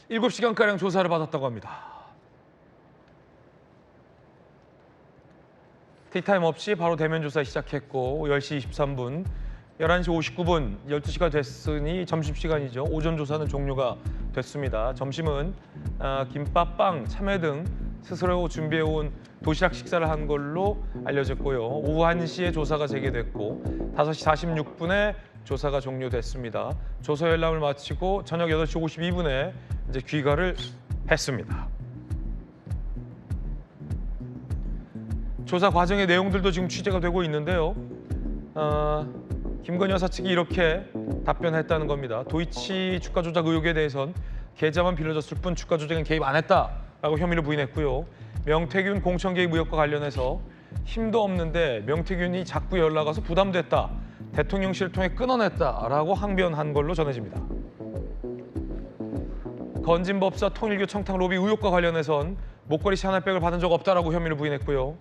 일곱 시간가량 조사를 받았다고 합니다. 티타임 없이 바로 대면 조사 시작했고 10시 23분, 11시 59분, 12시가 됐으니 점심시간이죠. 오전 조사는 종료가 됐습니다. 점심은 김밥빵, 참외 등 스스로 준비해온 도시락 식사를 한 걸로 알려졌고요. 오후 1시에 조사가 재개됐고 5시 46분에 조사가 종료됐습니다. 조사 열람을 마치고 저녁 8시 52분에 이제 귀가를 했습니다. 조사 과정의 내용들도 지금 취재가 되고 있는데요. 김건희 여사 측이 이렇게 답변했다는 겁니다. 도이치 주가 조작 의혹에 대해선 계좌만 빌려줬을 뿐 주가 조작엔 개입 안 했다라고 혐의를 부인했고요. 명태균 공천 개입 의혹과 관련해서 힘도 없는데 명태균이 자꾸 연락 와서 부담됐다. 대통령실을 통해 끊어냈다라고 항변한 걸로 전해집니다. 건진법사 통일교 청탁 로비 의혹과 관련해선 목걸이 샤넬백을 받은 적 없다라고 혐의를 부인했고요.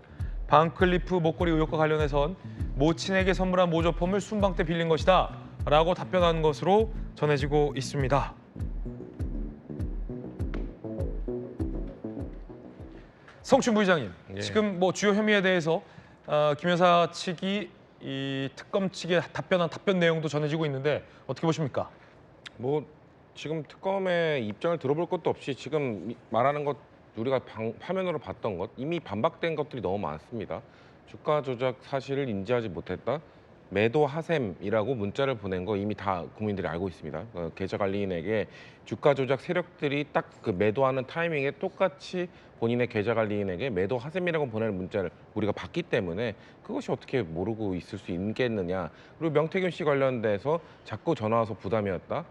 반클리프 목걸이 의혹과 관련해선 모친에게 선물한 모조품을 순방 때 빌린 것이다 라고 답변한 것으로 전해지고 있습니다. 성춘 부의장님,
예.
지금 뭐 주요 혐의에 대해서 김 여사 측이 이 특검 측에 답변한 답변 내용도 전해지고 있는데 어떻게 보십니까?
뭐 지금 특검의 입장을 들어볼 것도 없이 지금 말하는 것 우리가 화면으로 봤던 것 이미 반박된 것들이 너무 많습니다. 주가 조작 사실을 인지하지 못했다. 매도 하셈이라고 문자를 보낸 거 이미 다 국민들이 알고 있습니다. 계좌 관리인에게 주가 조작 세력들이 딱 그 매도하는 타이밍에 똑같이 본인의 계좌 관리인에게 매도 하셈이라고 보내는 문자를 우리가 봤기 때문에 그것이 어떻게 모르고 있을 수 있겠느냐. 그리고 명태균 씨 관련돼서 자꾸 전화 와서 부담이었다.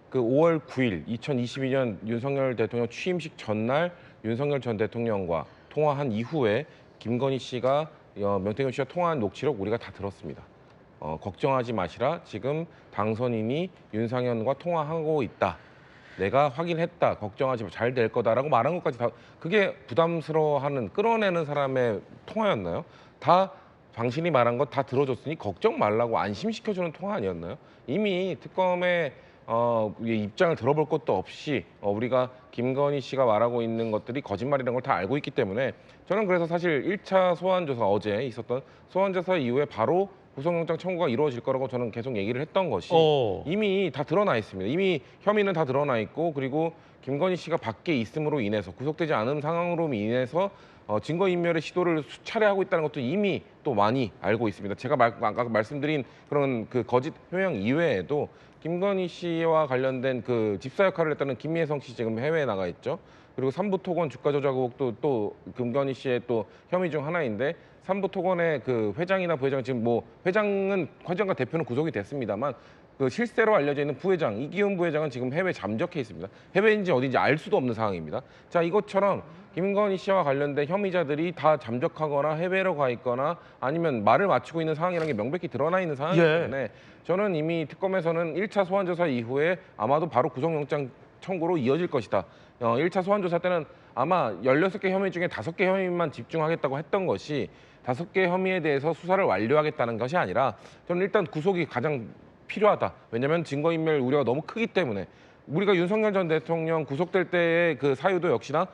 그 5월 9일 2022년 윤석열 대통령 취임식 전날 윤석열 전 대통령과 통화한 이후에 김건희 씨가 명태균 씨와 통화한 녹취록 우리가 다 들었습니다. 걱정하지 마시라. 지금 당선인이 윤상현과 통화하고 있다. 내가 확인했다. 걱정하지 마. 잘 될 거다라고 말한 것까지 다 그게 부담스러워하는 끌어내는 사람의 통화였나요? 다 당신이 말한 것 다 들어줬으니 걱정 말라고 안심시켜주는 통화 아니었나요? 이미 특검의 입장을 들어볼 것도 없이 우리가 김건희 씨가 말하고 있는 것들이 거짓말이라는 걸 다 알고 있기 때문에 저는 그래서 사실 1차 소환조사 어제 있었던 소환조사 이후에 바로 구속영장 청구가 이루어질 거라고 저는 계속 얘기를 했던 것이 이미 다 드러나 있습니다. 이미 혐의는 다 드러나 있고 그리고 김건희 씨가 밖에 있음으로 인해서 구속되지 않은 상황으로 인해서 증거인멸의 시도를 수차례 하고 있다는 것도 이미 또 많이 알고 있습니다. 제가 아까 말씀드린 그런 그 거짓 표명 이외에도 김건희 씨와 관련된 그 집사 역할을 했다는 김예성 씨 지금 해외에 나가 있죠. 그리고 삼부토건 주가 조작 의혹도 또 김건희 씨의 또 혐의 중 하나인데 삼부토건의 그 회장이나 부회장 지금 뭐 회장과 대표는 구속이 됐습니다만 그 실세로 알려져 있는 부회장 이기훈 부회장은 지금 해외 잠적해 있습니다. 해외인지 어딘지 알 수도 없는 상황입니다. 자, 이것처럼 김건희 씨와 관련된 혐의자들이 다 잠적하거나 해외로 가 있거나 아니면 말을 맞추고 있는 상황이라는 게 명백히 드러나 있는 상황이기 때문에 저는 이미 특검에서는 1차 소환조사 이후에 아마도 바로 구속영장 청구로 이어질 것이다. 1차 소환조사 때는 아마 16개 혐의 중에 5개 혐의만 집중하겠다고 했던 것이 5개 혐의에 대해서 수사를 완료하겠다는 것이 아니라 저는 일단 구속이 가장 필요하다. 왜냐하면 증거인멸 우려가 너무 크기 때문에 우리가 윤석열 전 대통령 구속될 때의 그 사유도 역시나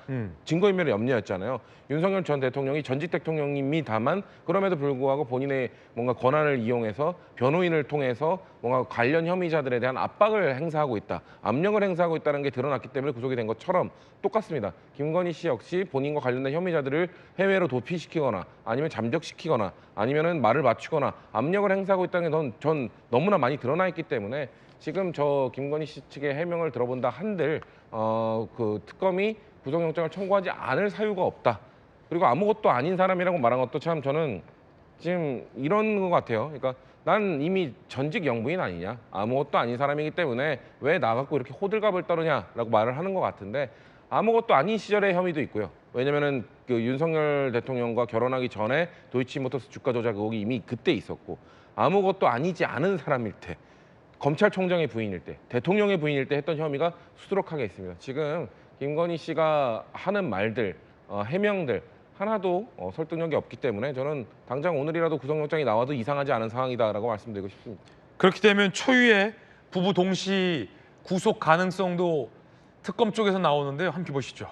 증거인멸의 염려였잖아요. 윤석열 전 대통령이 전직 대통령님이 다만 그럼에도 불구하고 본인의 뭔가 권한을 이용해서 변호인을 통해서 뭔가 관련 혐의자들에 대한 압박을 행사하고 있다, 압력을 행사하고 있다는 게 드러났기 때문에 구속이 된 것처럼 똑같습니다. 김건희 씨 역시 본인과 관련된 혐의자들을 해외로 도피시키거나 아니면 잠적시키거나 아니면은 말을 맞추거나 압력을 행사하고 있다는 게 전 너무나 많이 드러나 있기 때문에 지금 저 김건희 씨 측의 해명을 들어본다 한들 그 특검이 구속영장을 청구하지 않을 사유가 없다. 그리고 아무것도 아닌 사람이라고 말한 것도 참 저는 지금 이런 것 같아요. 그러니까 난 이미 전직 영부인 아니냐, 아무것도 아닌 사람이기 때문에 왜 나 갖고 이렇게 호들갑을 떨으냐라고 말을 하는 것 같은데 아무것도 아닌 시절의 혐의도 있고요. 왜냐면은 그 윤석열 대통령과 결혼하기 전에 도이치모터스 주가 조작 의혹이 이미 그때 있었고 아무것도 아니지 않은 사람일 때, 검찰총장의 부인일 때, 대통령의 부인일 때 했던 혐의가 수두룩하게 있습니다. 지금 김건희 씨가 하는 말들, 해명들 하나도 설득력이 없기 때문에 저는 당장 오늘이라도 구속영장이 나와도 이상하지 않은 상황이다라고 말씀드리고 싶습니다.
그렇게 되면 초유의 부부 동시 구속 가능성도 특검 쪽에서 나오는데요. 함께 보시죠.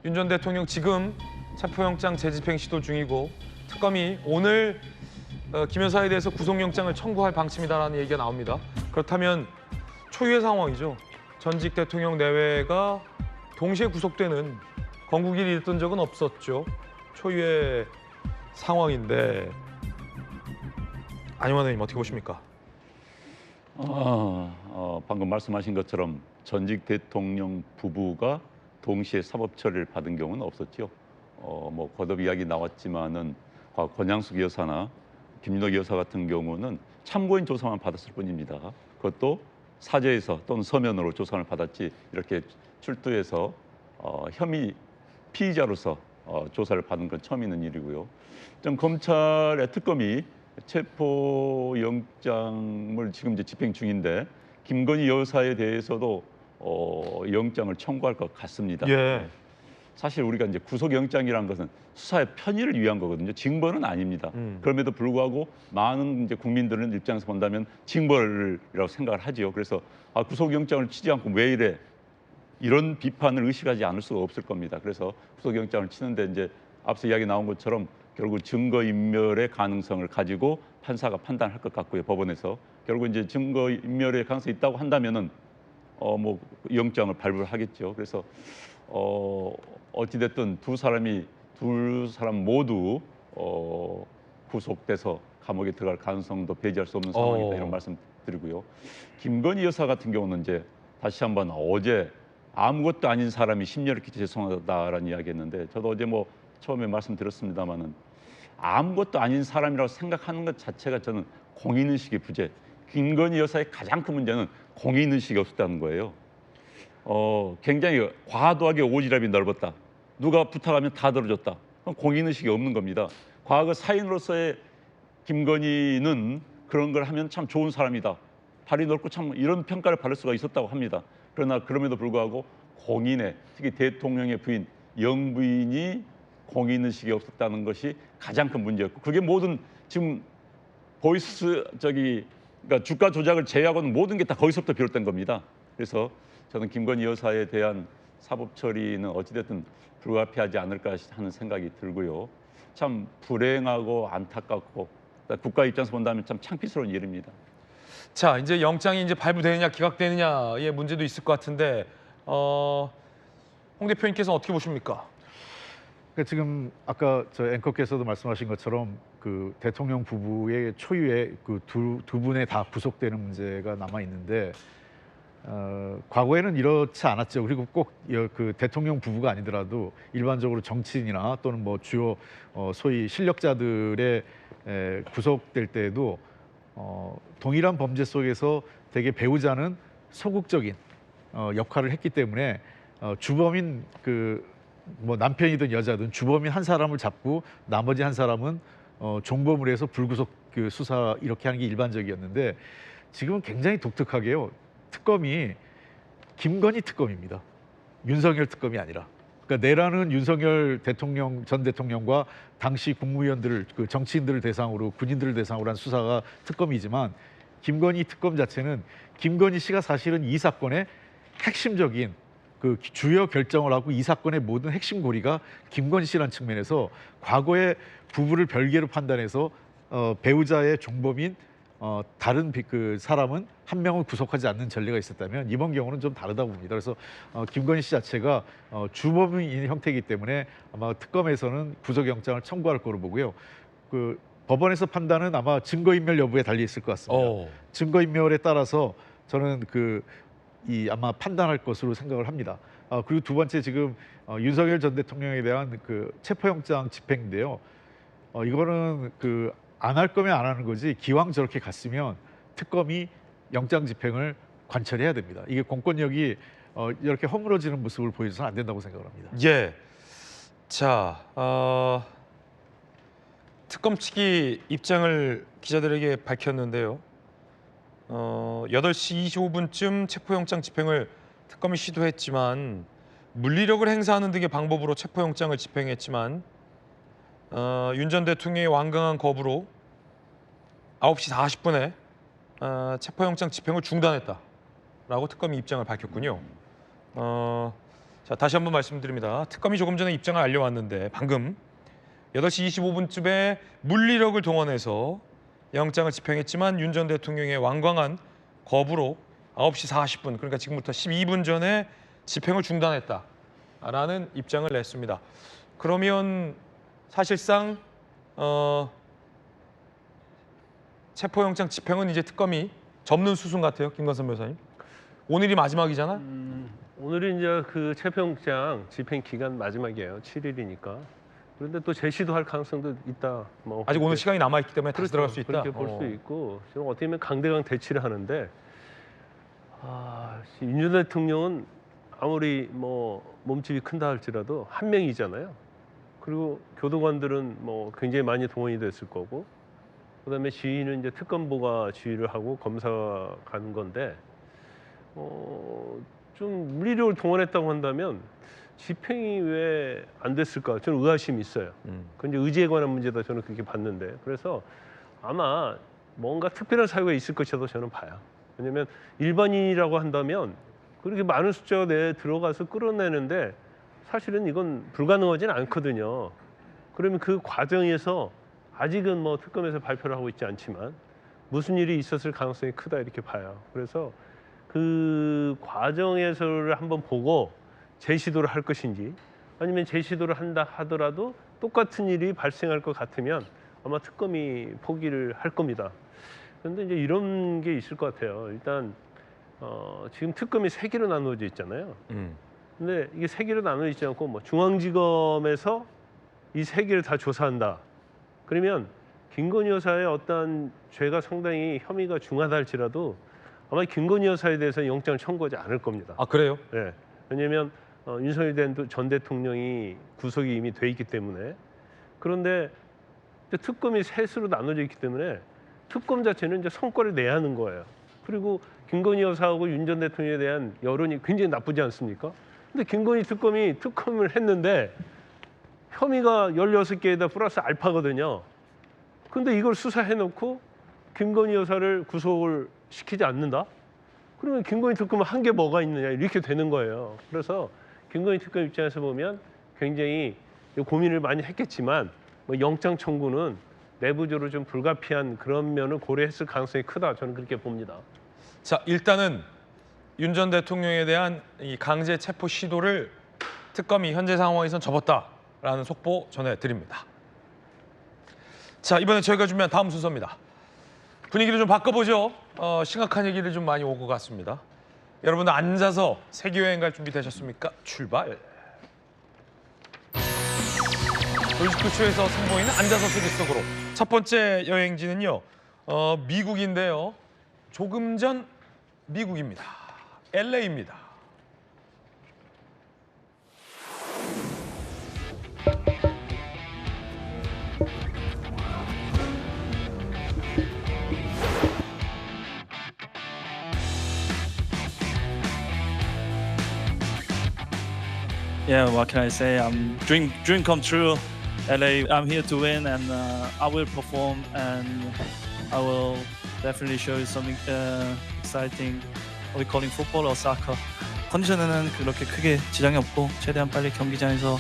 윤 전 대통령 지금 체포영장 재집행 시도 중이고 특검이 오늘 김 여사에 대해서 구속영장을 청구할 방침이다라는 얘기가 나옵니다. 그렇다면 초유의 상황이죠. 전직 대통령 내외가 동시에 구속되는 건국일이 있던 적은 없었죠. 초유의 상황인데 안용환 의원님 어떻게 보십니까?
방금 말씀하신 것처럼 전직 대통령 부부가 동시에 사법 처리를 받은 경우는 없었죠. 뭐 거듭 이야기 나왔지만은 권양숙 여사나 김윤옥 여사 같은 경우는 참고인 조사만 받았을 뿐입니다. 그것도 사저에서 또는 서면으로 조사를 받았지 이렇게 출두해서 혐의 피의자로서 조사를 받은 건 처음 있는 일이고요. 좀 검찰의 특검이 체포영장을 지금 이제 집행 중인데 김건희 여사에 대해서도 영장을 청구할 것 같습니다.
예.
사실 우리가 이제 구속영장이라는 것은 수사의 편의를 위한 거거든요. 징벌은 아닙니다. 그럼에도 불구하고 많은 이제 국민들은 입장에서 본다면 징벌이라고 생각을 하지요. 그래서 구속영장을 치지 않고 왜 이래? 이런 비판을 의식하지 않을 수가 없을 겁니다. 그래서 구속영장을 치는데 이제 앞서 이야기 나온 것처럼 결국 증거인멸의 가능성을 가지고 판사가 판단할 것 같고요. 법원에서 결국 이제 증거인멸의 가능성이 있다고 한다면은 뭐 영장을 발부를 하겠죠. 그래서 어찌됐든 둘 사람 모두 구속돼서 감옥에 들어갈 가능성도 배제할 수 없는 상황이다 이런 말씀 드리고요. 김건희 여사 같은 경우는 이제 다시 한번 어제 아무것도 아닌 사람이 심려를 끼쳐 죄송하다라는 이야기했는데 저도 어제 뭐 처음에 말씀드렸습니다마는 아무것도 아닌 사람이라고 생각하는 것 자체가 저는 공인의식의 부재. 김건희 여사의 가장 큰 문제는 공인의식이 없었다는 거예요. 굉장히 과도하게 오지랖이 넓었다. 누가 부탁하면 다 들어줬다. 그럼 공인의식이 없는 겁니다. 과거 사인으로서의 김건희는 그런 걸 하면 참 좋은 사람이다. 발이 넓고 참 이런 평가를 받을 수가 있었다고 합니다. 그러나 그럼에도 불구하고 공인의 특히 대통령의 부인 영부인이 공인의식이 없었다는 것이 가장 큰 문제였고 그게 모든 지금 그러니까 주가 조작을 제외하고는 모든 게 다 거기서부터 비롯된 겁니다. 그래서 저는 김건희 여사에 대한 사법 처리는 어찌됐든 불가피하지 않을까 하는 생각이 들고요. 참 불행하고 안타깝고 국가 입장에서 본다면 참 창피스러운 일입니다.
자, 이제 영장이 이제 발부되느냐 기각되느냐의 문제도 있을 것 같은데 홍 대표님께서 어떻게 보십니까?
그러니까 지금 아까 저 앵커께서도 말씀하신 것처럼 그 대통령 부부의 초유의 그 두 분의 다 구속되는 문제가 남아 있는데 과거에는 이렇지 않았죠. 그리고 꼭 그 대통령 부부가 아니더라도 일반적으로 정치인이나 또는 뭐 주요 소위 실력자들의 구속될 때에도 동일한 범죄 속에서 되게 배우자는 소극적인 역할을 했기 때문에 주범인 뭐 남편이든 여자든 주범인 한 사람을 잡고 나머지 한 사람은 종범을 해서 불구속 수사 이렇게 하는 게 일반적이었는데 지금은 굉장히 독특하게요. 특검이 김건희 특검입니다. 윤석열 특검이 아니라. 그러니까 내라는 윤석열 전 대통령과 당시 국무위원들을 정치인들을 대상으로 군인들을 대상으로 한 수사가 특검이지만 김건희 특검 자체는 김건희 씨가 사실은 이 사건의 핵심적인 그 주요 결정을 하고 이 사건의 모든 핵심 고리가 김건희 씨라는 측면에서 과거에 부부를 별개로 판단해서 배우자의 종범인 다른 그 사람은 한 명을 구속하지 않는 전례가 있었다면 이번 경우는 좀 다르다고 봅니다. 그래서 김건희 씨 자체가 주범인 형태이기 때문에 아마 특검에서는 구속영장을 청구할 거로 보고요. 그 법원에서 판단은 아마 증거인멸 여부에 달려 있을 것 같습니다. 증거인멸에 따라서 저는 아마 판단할 것으로 생각을 합니다. 그리고 두 번째 지금 윤석열 전 대통령에 대한 그 체포영장 집행인데요. 이거는 안 할 거면 안 하는 거지 기왕 저렇게 갔으면 특검이 영장 집행을 관철해야 됩니다. 이게 공권력이 이렇게 허물어지는 모습을 보여줘서는 안 된다고 생각을 합니다.
예. 자, 특검 측이 입장을 기자들에게 밝혔는데요. 8시 25분쯤 체포영장 집행을 특검이 시도했지만 물리력을 행사하는 등의 방법으로 체포영장을 집행했지만 윤 전 대통령의 완강한 거부로 9시 40분에 체포영장 집행을 중단했다라고 특검이 입장을 밝혔군요. 자, 다시 한번 말씀드립니다. 특검이 조금 전에 입장을 알려왔는데 방금 8시 25분쯤에 물리력을 동원해서 영장을 집행했지만 윤 전 대통령의 완강한 거부로 9시 40분, 그러니까 지금부터 12분 전에 집행을 중단했다라는 입장을 냈습니다. 그러면 사실상 체포영장 집행은 이제 특검이 접는 수순 같아요, 김관선 변호사님. 오늘이 마지막이잖아.
오늘이 이제 그 체포영장 집행 기간 마지막이에요. 7일이니까. 그런데 또 재시도할 가능성도 있다. 뭐
아직 오늘 시간이 남아 있기 때문에 다시 들어갈 수 있다.
그렇게 볼 수 있고 지금 어떻게 보면 강대강 대치를 하는데 윤 전 대통령은 아무리 뭐 몸집이 큰다 할지라도 한 명이잖아요. 그리고 교도관들은 뭐 굉장히 많이 동원이 됐을 거고, 그다음에 지휘는 이제 특검부가 지휘를 하고 검사가 가는 건데 좀 물리력을 동원했다고 한다면 집행이 왜 안 됐을까? 저는 의아심이 있어요. 그건 이제 의지에 관한 문제다 저는 그렇게 봤는데, 그래서 아마 뭔가 특별한 사유가 있을 것이라고 저는 봐요. 왜냐하면 일반인이라고 한다면 그렇게 많은 숫자가 내에 들어가서 끌어내는데 사실은 이건 불가능하진 않거든요. 그러면 그 과정에서 아직은 뭐 특검에서 발표를 하고 있지 않지만 무슨 일이 있었을 가능성이 크다 이렇게 봐요. 그래서 그 과정에서를 한번 보고 재시도를 할 것인지, 아니면 재시도를 한다 하더라도 똑같은 일이 발생할 것 같으면 아마 특검이 포기를 할 겁니다. 그런데 이제 이런 게 있을 것 같아요. 일단 지금 특검이 3개로 나누어져 있잖아요. 근데 이게 3개로 나누어 있지 않고 뭐 중앙지검에서 이 3개를 다 조사한다. 그러면 김건희 여사의 어떤 죄가 상당히 혐의가 중하다 할지라도 아마 김건희 여사에 대해서 영장을 청구하지 않을 겁니다.
아, 그래요?
네. 왜냐하면 윤석열 전 대통령이 구속이 이미 돼 있기 때문에. 그런데 특검이 셋으로 나눠져 있기 때문에 특검 자체는 이제 성과를 내야 하는 거예요. 그리고 김건희 여사하고 윤 전 대통령에 대한 여론이 굉장히 나쁘지 않습니까? 근데 김건희 특검이 특검을 했는데 혐의가 16개에다 플러스 알파거든요. 근데 이걸 수사해놓고 김건희 여사를 구속을 시키지 않는다? 그러면 김건희 특검은 한 게 뭐가 있느냐 이렇게 되는 거예요. 그래서 김건희 특검 입장에서 보면 굉장히 고민을 많이 했겠지만 뭐 영장 청구는 내부적으로 좀 불가피한 그런 면을 고려했을 가능성이 크다. 저는 그렇게 봅니다.
자, 일단은 윤 전 대통령에 대한 이 강제 체포 시도를 특검이 현재 상황에선 접었다라는 속보 전해드립니다. 자, 이번에 저희가 준비한 다음 순서입니다. 분위기를 좀 바꿔보죠. 심각한 얘기를 좀 많이 오고 갔습니다. 여러분들 앉아서 세계여행 갈 준비 되셨습니까? 출발! 돌직구쇼에서 선보이는 앉아서 세계 속으로. 첫 번째 여행지는요, 미국인데요. 조금 전 미국입니다. LA입니다.
Yeah, what can I say? Dream come true. LA, I'm here to win, and I will perform, and I will definitely show you something exciting. Are we calling football or soccer? 컨디션에는 그렇게 크게 지장이 없고 최대한 빨리 경기장에서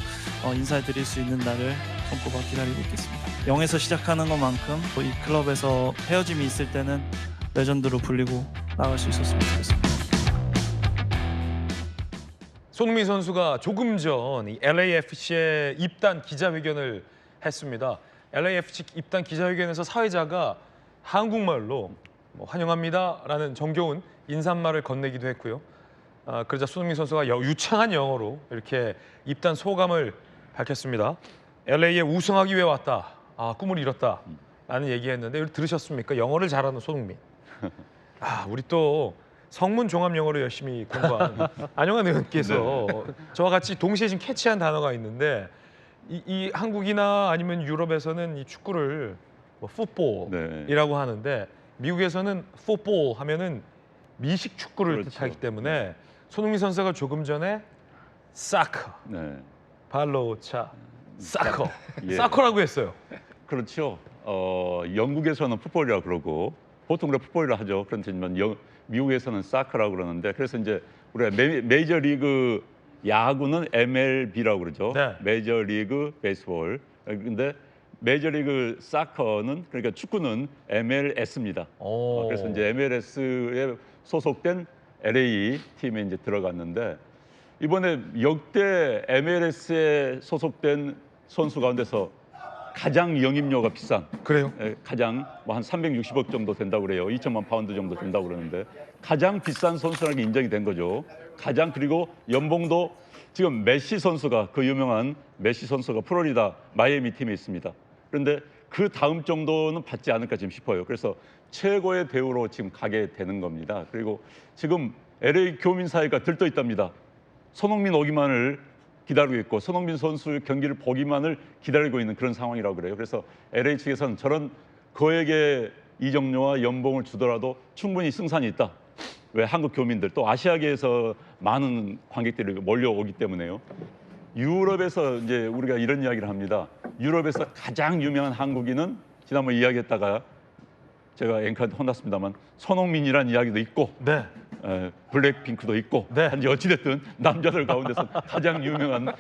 인사드릴 수 있는 날을 손꼽아 기다리고 있겠습니다. 0에서 시작하는 것만큼 이 클럽에서 헤어짐이 있을 때는 레전드로 불리고 나갈 수 있었으면 좋겠습니다.
손흥민 선수가 조금 전 이 LAFC의 입단 기자회견을 했습니다. LAFC 입단 기자회견에서 사회자가 한국말로 환영합니다라는 정겨운 인사말을 건네기도 했고요. 그러자 손흥민 선수가 유창한 영어로 이렇게 입단 소감을 밝혔습니다. LA에 우승하기 위해 왔다. 꿈을 이뤘다. 라는 얘기했는데 이걸 들으셨습니까? 영어를 잘하는 손흥민. 우리 또 성문 종합 영어로 열심히 공부한 안영환 의원께서 저와 같이 동시에 지금 캐치한 단어가 있는데 이 한국이나 아니면 유럽에서는 이 축구를 풋볼이라고 하는데 미국에서는 풋볼 하면은 미식 축구를
그렇죠.
뜻하기 때문에 손흥민 선수가 조금 전에 사커, 발로 차, 사커,
예.
사커라고 했어요.
그렇죠. 영국에서는 풋볼이라고 그러고 보통 우리가 풋볼이라 하죠. 그렇지만 미국에서는 사커라고 그러는데 그래서 이제 우리가 메이저리그 야구는 MLB라고 그러죠.
네.
메이저리그 베이스볼. 근데 메이저리그 사커는 그러니까 축구는 MLS입니다. 그래서 이제 MLS에 소속된 LA 팀에 이제 들어갔는데 이번에 역대 MLS에 소속된 선수 가운데서 가장 영입료가 비싼
그래요?
가장 뭐 한 360억 정도 된다고 그래요. 2천만 파운드 정도 된다고 그러는데 가장 비싼 선수라는 게 인정이 된 거죠. 가장 그리고 연봉도 지금 메시 선수가 그 유명한 메시 선수가 플로리다 마이애미 팀에 있습니다. 그런데 그 다음 정도는 받지 않을까 지금 싶어요. 그래서 최고의 대우로 지금 가게 되는 겁니다. 그리고 지금 LA 교민 사회가 들떠 있답니다. 손흥민 오기만을 기다리고 있고 손흥민 선수의 경기를 보기만을 기다리고 있는 그런 상황이라고 그래요. 그래서 LA 측에서는 저런 거액의 이적료와 연봉을 주더라도 충분히 승산이 있다. 왜 한국 교민들 또 아시아계에서 많은 관객들이 몰려오기 때문에요. 유럽에서 이제 우리가 이런 이야기를 합니다. 유럽에서 가장 유명한 한국인은 지난번 이야기했다가 제가 앵커한테 혼났습니다만 손흥민이라는 이야기도 있고 블랙핑크도 있고 한지 어찌됐든 남자들 가운데서 가장 유명한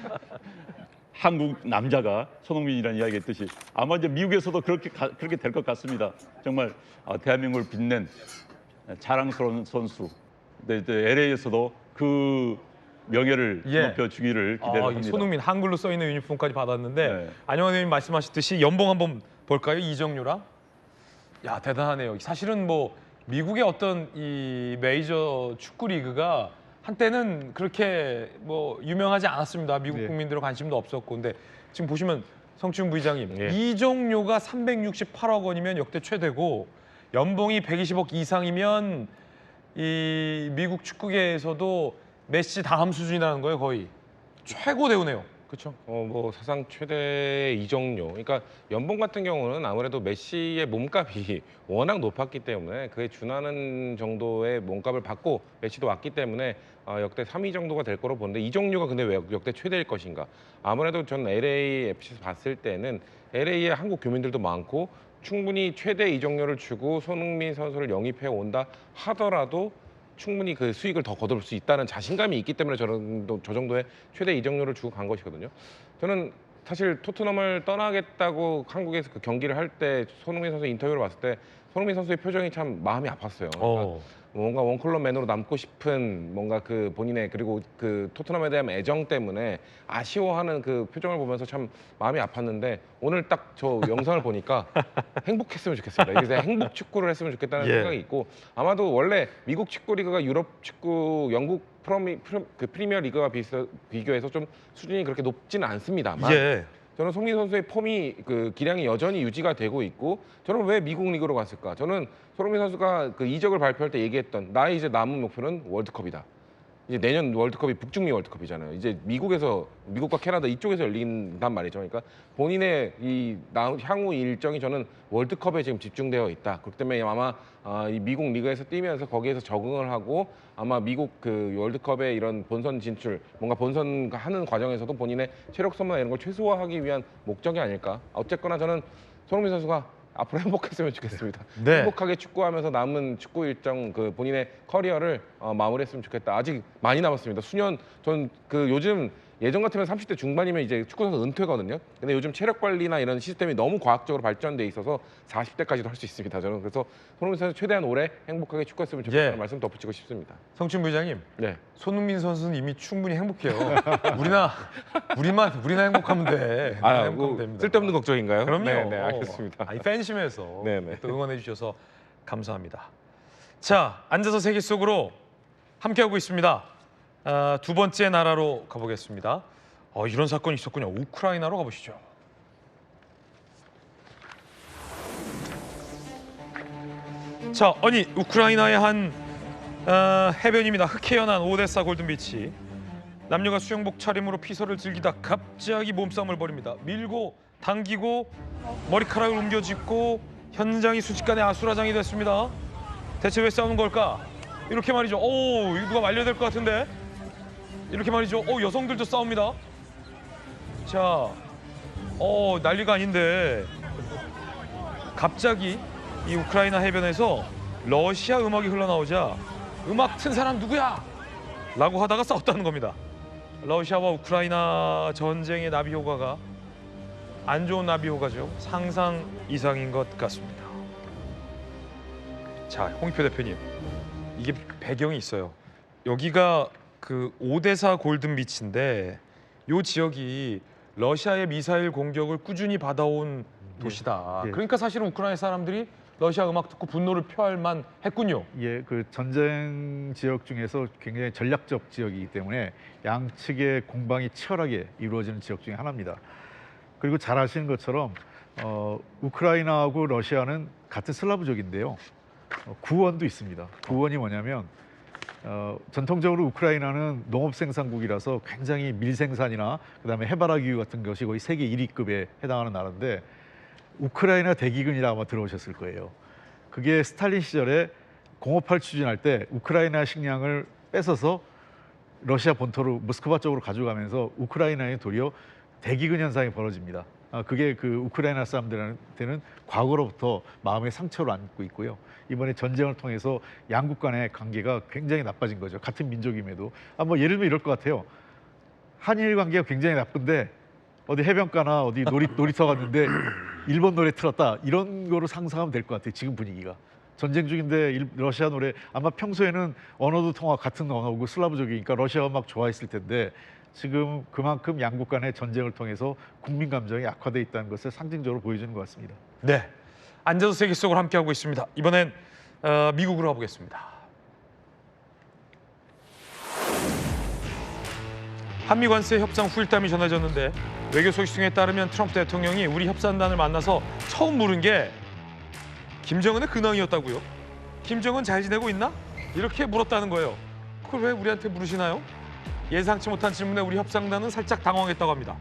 한국 남자가 손흥민이라는 이야기 했듯이 아마 이제 미국에서도 그렇게 될 것 같습니다. 정말 대한민국을 빛낸 자랑스러운 선수. 근데 이제 LA에서도 그 명예를 높여주기를 기대합니다.
손흥민 한글로 써 있는 유니폼까지 받았는데 안영환 의원님 말씀하셨듯이 연봉 한번 볼까요? 이적료랑? 야 대단하네요. 사실은 뭐 미국의 어떤 이 메이저 축구 리그가 한때는 그렇게 뭐 유명하지 않았습니다. 미국 국민들은 관심도 없었고. 근데 지금 보시면 성춘 부의장님 이적료가 368억 원이면 역대 최대고 연봉이 120억 이상이면 이 미국 축구계에서도 메시 다음 수준이라는 거예요. 거의 최고 대우네요. 그렇죠?
뭐 사상 최대 이적료. 그러니까 연봉 같은 경우는 아무래도 메시의 몸값이 워낙 높았기 때문에 그에 준하는 정도의 몸값을 받고 메시도 왔기 때문에 역대 3위 정도가 될 거로 보는데 이적료가 근데 왜 역대 최대일 것인가? 아무래도 전 LAFC에서 봤을 때는 LA에 한국 교민들도 많고 충분히 최대 이적료를 주고 손흥민 선수를 영입해 온다 하더라도 충분히 그 수익을 더 거둘 수 있다는 자신감이 있기 때문에 저 정도의 최대 이적료를 주고 간 것이거든요. 저는 사실 토트넘을 떠나겠다고 한국에서 그 경기를 할 때 손흥민 선수 인터뷰를 봤을 때 손흥민 선수의 표정이 참 마음이 아팠어요. 그러니까 뭔가 원클럽맨으로 남고 싶은 뭔가 그 본인의 그리고 그 토트넘에 대한 애정 때문에 아쉬워하는 그 표정을 보면서 참 마음이 아팠는데 오늘 딱 저 영상을 보니까 행복했으면 좋겠습니다. 그래서 행복 축구를 했으면 좋겠다는 생각이 있고 아마도 원래 미국 축구 리그가 유럽 축구, 영국 프리미어 리그와 비교해서 좀 수준이 그렇게 높지는 않습니다만 저는 손흥민 선수의 폼이 그 기량이 여전히 유지가 되고 있고 저는 왜 미국 리그로 갔을까? 저는 손흥민 선수가 그 이적을 발표할 때 얘기했던 나의 이제 남은 목표는 월드컵이다. 이제 내년 월드컵이 북중미 월드컵이잖아요. 이제 미국과 캐나다 이쪽에서 열린단 말이죠. 그러니까 본인의 이 향후 일정이 저는 월드컵에 지금 집중되어 있다. 그렇기 때문에 아마 이 미국 리그에서 뛰면서 거기에서 적응을 하고 아마 미국 그 월드컵의 이런 본선 진출, 뭔가 본선 하는 과정에서도 본인의 체력 소모나 이런 걸 최소화하기 위한 목적이 아닐까. 어쨌거나 저는 손흥민 선수가 앞으로 행복했으면 좋겠습니다.
네.
행복하게 축구하면서 남은 축구 일정 그 본인의 커리어를 마무리했으면 좋겠다. 아직 많이 남았습니다. 수년 전 그 요즘 예전 같으면 30대 중반이면 이제 축구 선수 은퇴거든요. 근데 요즘 체력 관리나 이런 시스템이 너무 과학적으로 발전돼 있어서 40대까지도 할 수 있습니다. 저는 그래서 손흥민 선수 최대한 오래 행복하게 축구했으면 좋겠다는
예.
말씀 덧붙이고 싶습니다.
성춘 부장님,
네.
손흥민 선수는 이미 충분히 행복해요. 우리나 행복하면 돼.
아,
행복하면
뭐
됩니다.
쓸데없는 걱정인가요?
그럼요.
네, 네, 알겠습니다.
아니, 팬심에서
네, 네.
또 응원해 주셔서 감사합니다. 자, 앉아서 세계 속으로 함께하고 있습니다. 두 번째 나라로 가보겠습니다. 이런 사건이 있었군요. 우크라이나로 가보시죠. 자, 아니 우크라이나의 한 해변입니다. 흑해연한 오데사 골든비치. 남녀가 수영복 차림으로 피서를 즐기다 갑자기 몸싸움을 벌입니다. 밀고 당기고 머리카락을 움켜쥐고 현장이 순식간에 아수라장이 됐습니다. 대체 왜 싸우는 걸까? 이렇게 말이죠. 오, 이거 누가 말려야 될 것 같은데? 이렇게 말이죠. 여성들도 싸웁니다. 자, 난리가 아닌데 갑자기 이 우크라이나 해변에서 러시아 음악이 흘러나오자 음악 튼 사람 누구야? 라고 하다가 싸웠다는 겁니다. 러시아와 우크라이나 전쟁의 나비 효과가 안 좋은 나비 효과죠. 상상 이상인 것 같습니다. 자, 홍익표 대표님, 이게 배경이 있어요. 여기가 그 오데사 골든비치인데 이 지역이 러시아의 미사일 공격을 꾸준히 받아온 도시다.
예.
그러니까 사실은 우크라이나 사람들이 러시아 음악 듣고 분노를 표할 만 했군요.
예, 그 전쟁 지역 중에서 굉장히 전략적 지역이기 때문에 양측의 공방이 치열하게 이루어지는 지역 중에 하나입니다. 그리고 잘 아시는 것처럼 우크라이나하고 러시아는 같은 슬라브족인데요. 구원도 있습니다. 구원이 뭐냐면 전통적으로 우크라이나는 농업 생산국이라서 굉장히 밀생산이나 그다음에 해바라 기후 같은 것이 거의 세계 1위급에 해당하는 나라인데 우크라이나 대기근이라 아마 들어오셨을 거예요. 그게 스탈린 시절에 공업화를 추진할 때 우크라이나 식량을 뺏어서 러시아 본토로 모스크바 쪽으로 가져가면서 우크라이나에 도리어 대기근 현상이 벌어집니다. 그게 그 우크라이나 사람들한테는 과거로부터 마음의 상처로 안고 있고요. 이번에 전쟁을 통해서 양국 간의 관계가 굉장히 나빠진 거죠. 같은 민족임에도. 뭐 예를 들면 이럴 것 같아요. 한일 관계가 굉장히 나쁜데 어디 해변가나 어디 놀이터 갔는데 일본 노래 틀었다. 이런 거로 상상하면 될 것 같아요. 지금 분위기가. 전쟁 중인데 러시아 노래 아마 평소에는 언어도 통화 같은 언어고 슬라브족이니까 러시아 음악 좋아했을 텐데 지금 그만큼 양국 간의 전쟁을 통해서 국민 감정이 악화돼 있다는 것을 상징적으로 보여주는 것 같습니다.
네, 앉아서 세계 속으로 함께하고 있습니다. 이번엔 미국으로 가보겠습니다. 한미 관세 협상 후일담이 전해졌는데 외교 소식통에 따르면 트럼프 대통령이 우리 협상단을 만나서 처음 물은 게 김정은의 근황이었다고요. 김정은 잘 지내고 있나? 이렇게 물었다는 거예요. 그걸 왜 우리한테 물으시나요? 예상치 못한 질문에 우리 협상단은 살짝 당황했다고 합니다.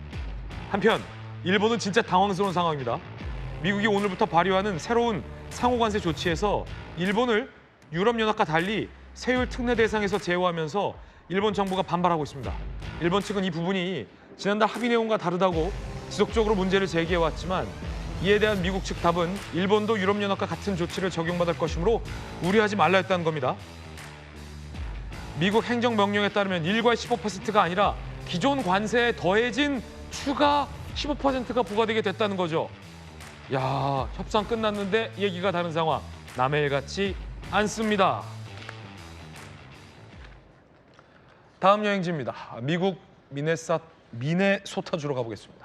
한편 일본은 진짜 당황스러운 상황입니다. 미국이 오늘부터 발효하는 새로운 상호관세 조치에서 일본을 유럽연합과 달리 세율 특례 대상에서 제외하면서 일본 정부가 반발하고 있습니다. 일본 측은 이 부분이 지난달 합의 내용과 다르다고 지속적으로 문제를 제기해왔지만 이에 대한 미국 측 답은 일본도 유럽연합과 같은 조치를 적용받을 것이므로 우려하지 말라 했다는 겁니다. 미국 행정명령에 따르면 일괄 15%가 아니라 기존 관세에 더해진 추가 15%가 부과되게 됐다는 거죠. 야, 협상 끝났는데 얘기가 다른 상황. 남의 일 같지 않습니다. 다음 여행지입니다. 미국 미네소타주로 가보겠습니다.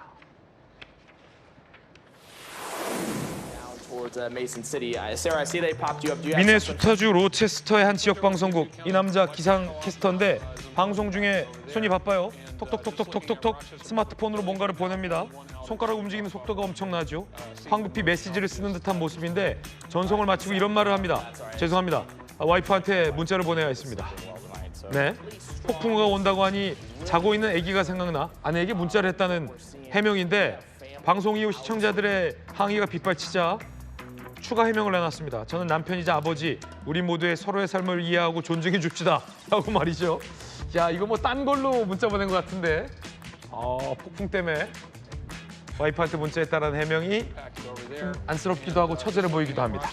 미네소타주 로체스터의 한 지역 방송국. 이 남자 기상 캐스터인데 방송 중에 손이 바빠요. 톡톡톡톡톡톡 스마트폰으로 뭔가를 보냅니다. 손가락 움직이는 속도가 엄청나죠. 황급히 메시지를 쓰는 듯한 모습인데 전송을 마치고 이런 말을 합니다. 죄송합니다. 와이프한테 문자를 보내야 했습니다. 네, 폭풍우가 온다고 하니 자고 있는 아기가 생각나 아내에게 문자를 했다는 해명인데 방송 이후 시청자들의 항의가 빗발치자 추가 해명을 내놨습니다. 저는 남편이자 아버지, 우리 모두의 서로의 삶을 이해하고 존중해 줍시다 라고 말이죠. 야, 이거 뭐 딴 걸로 문자 보낸 것 같은데 폭풍 때문에 와이프한테 문자했다는 해명이 좀 안쓰럽기도 하고 처절해 보이기도 합니다.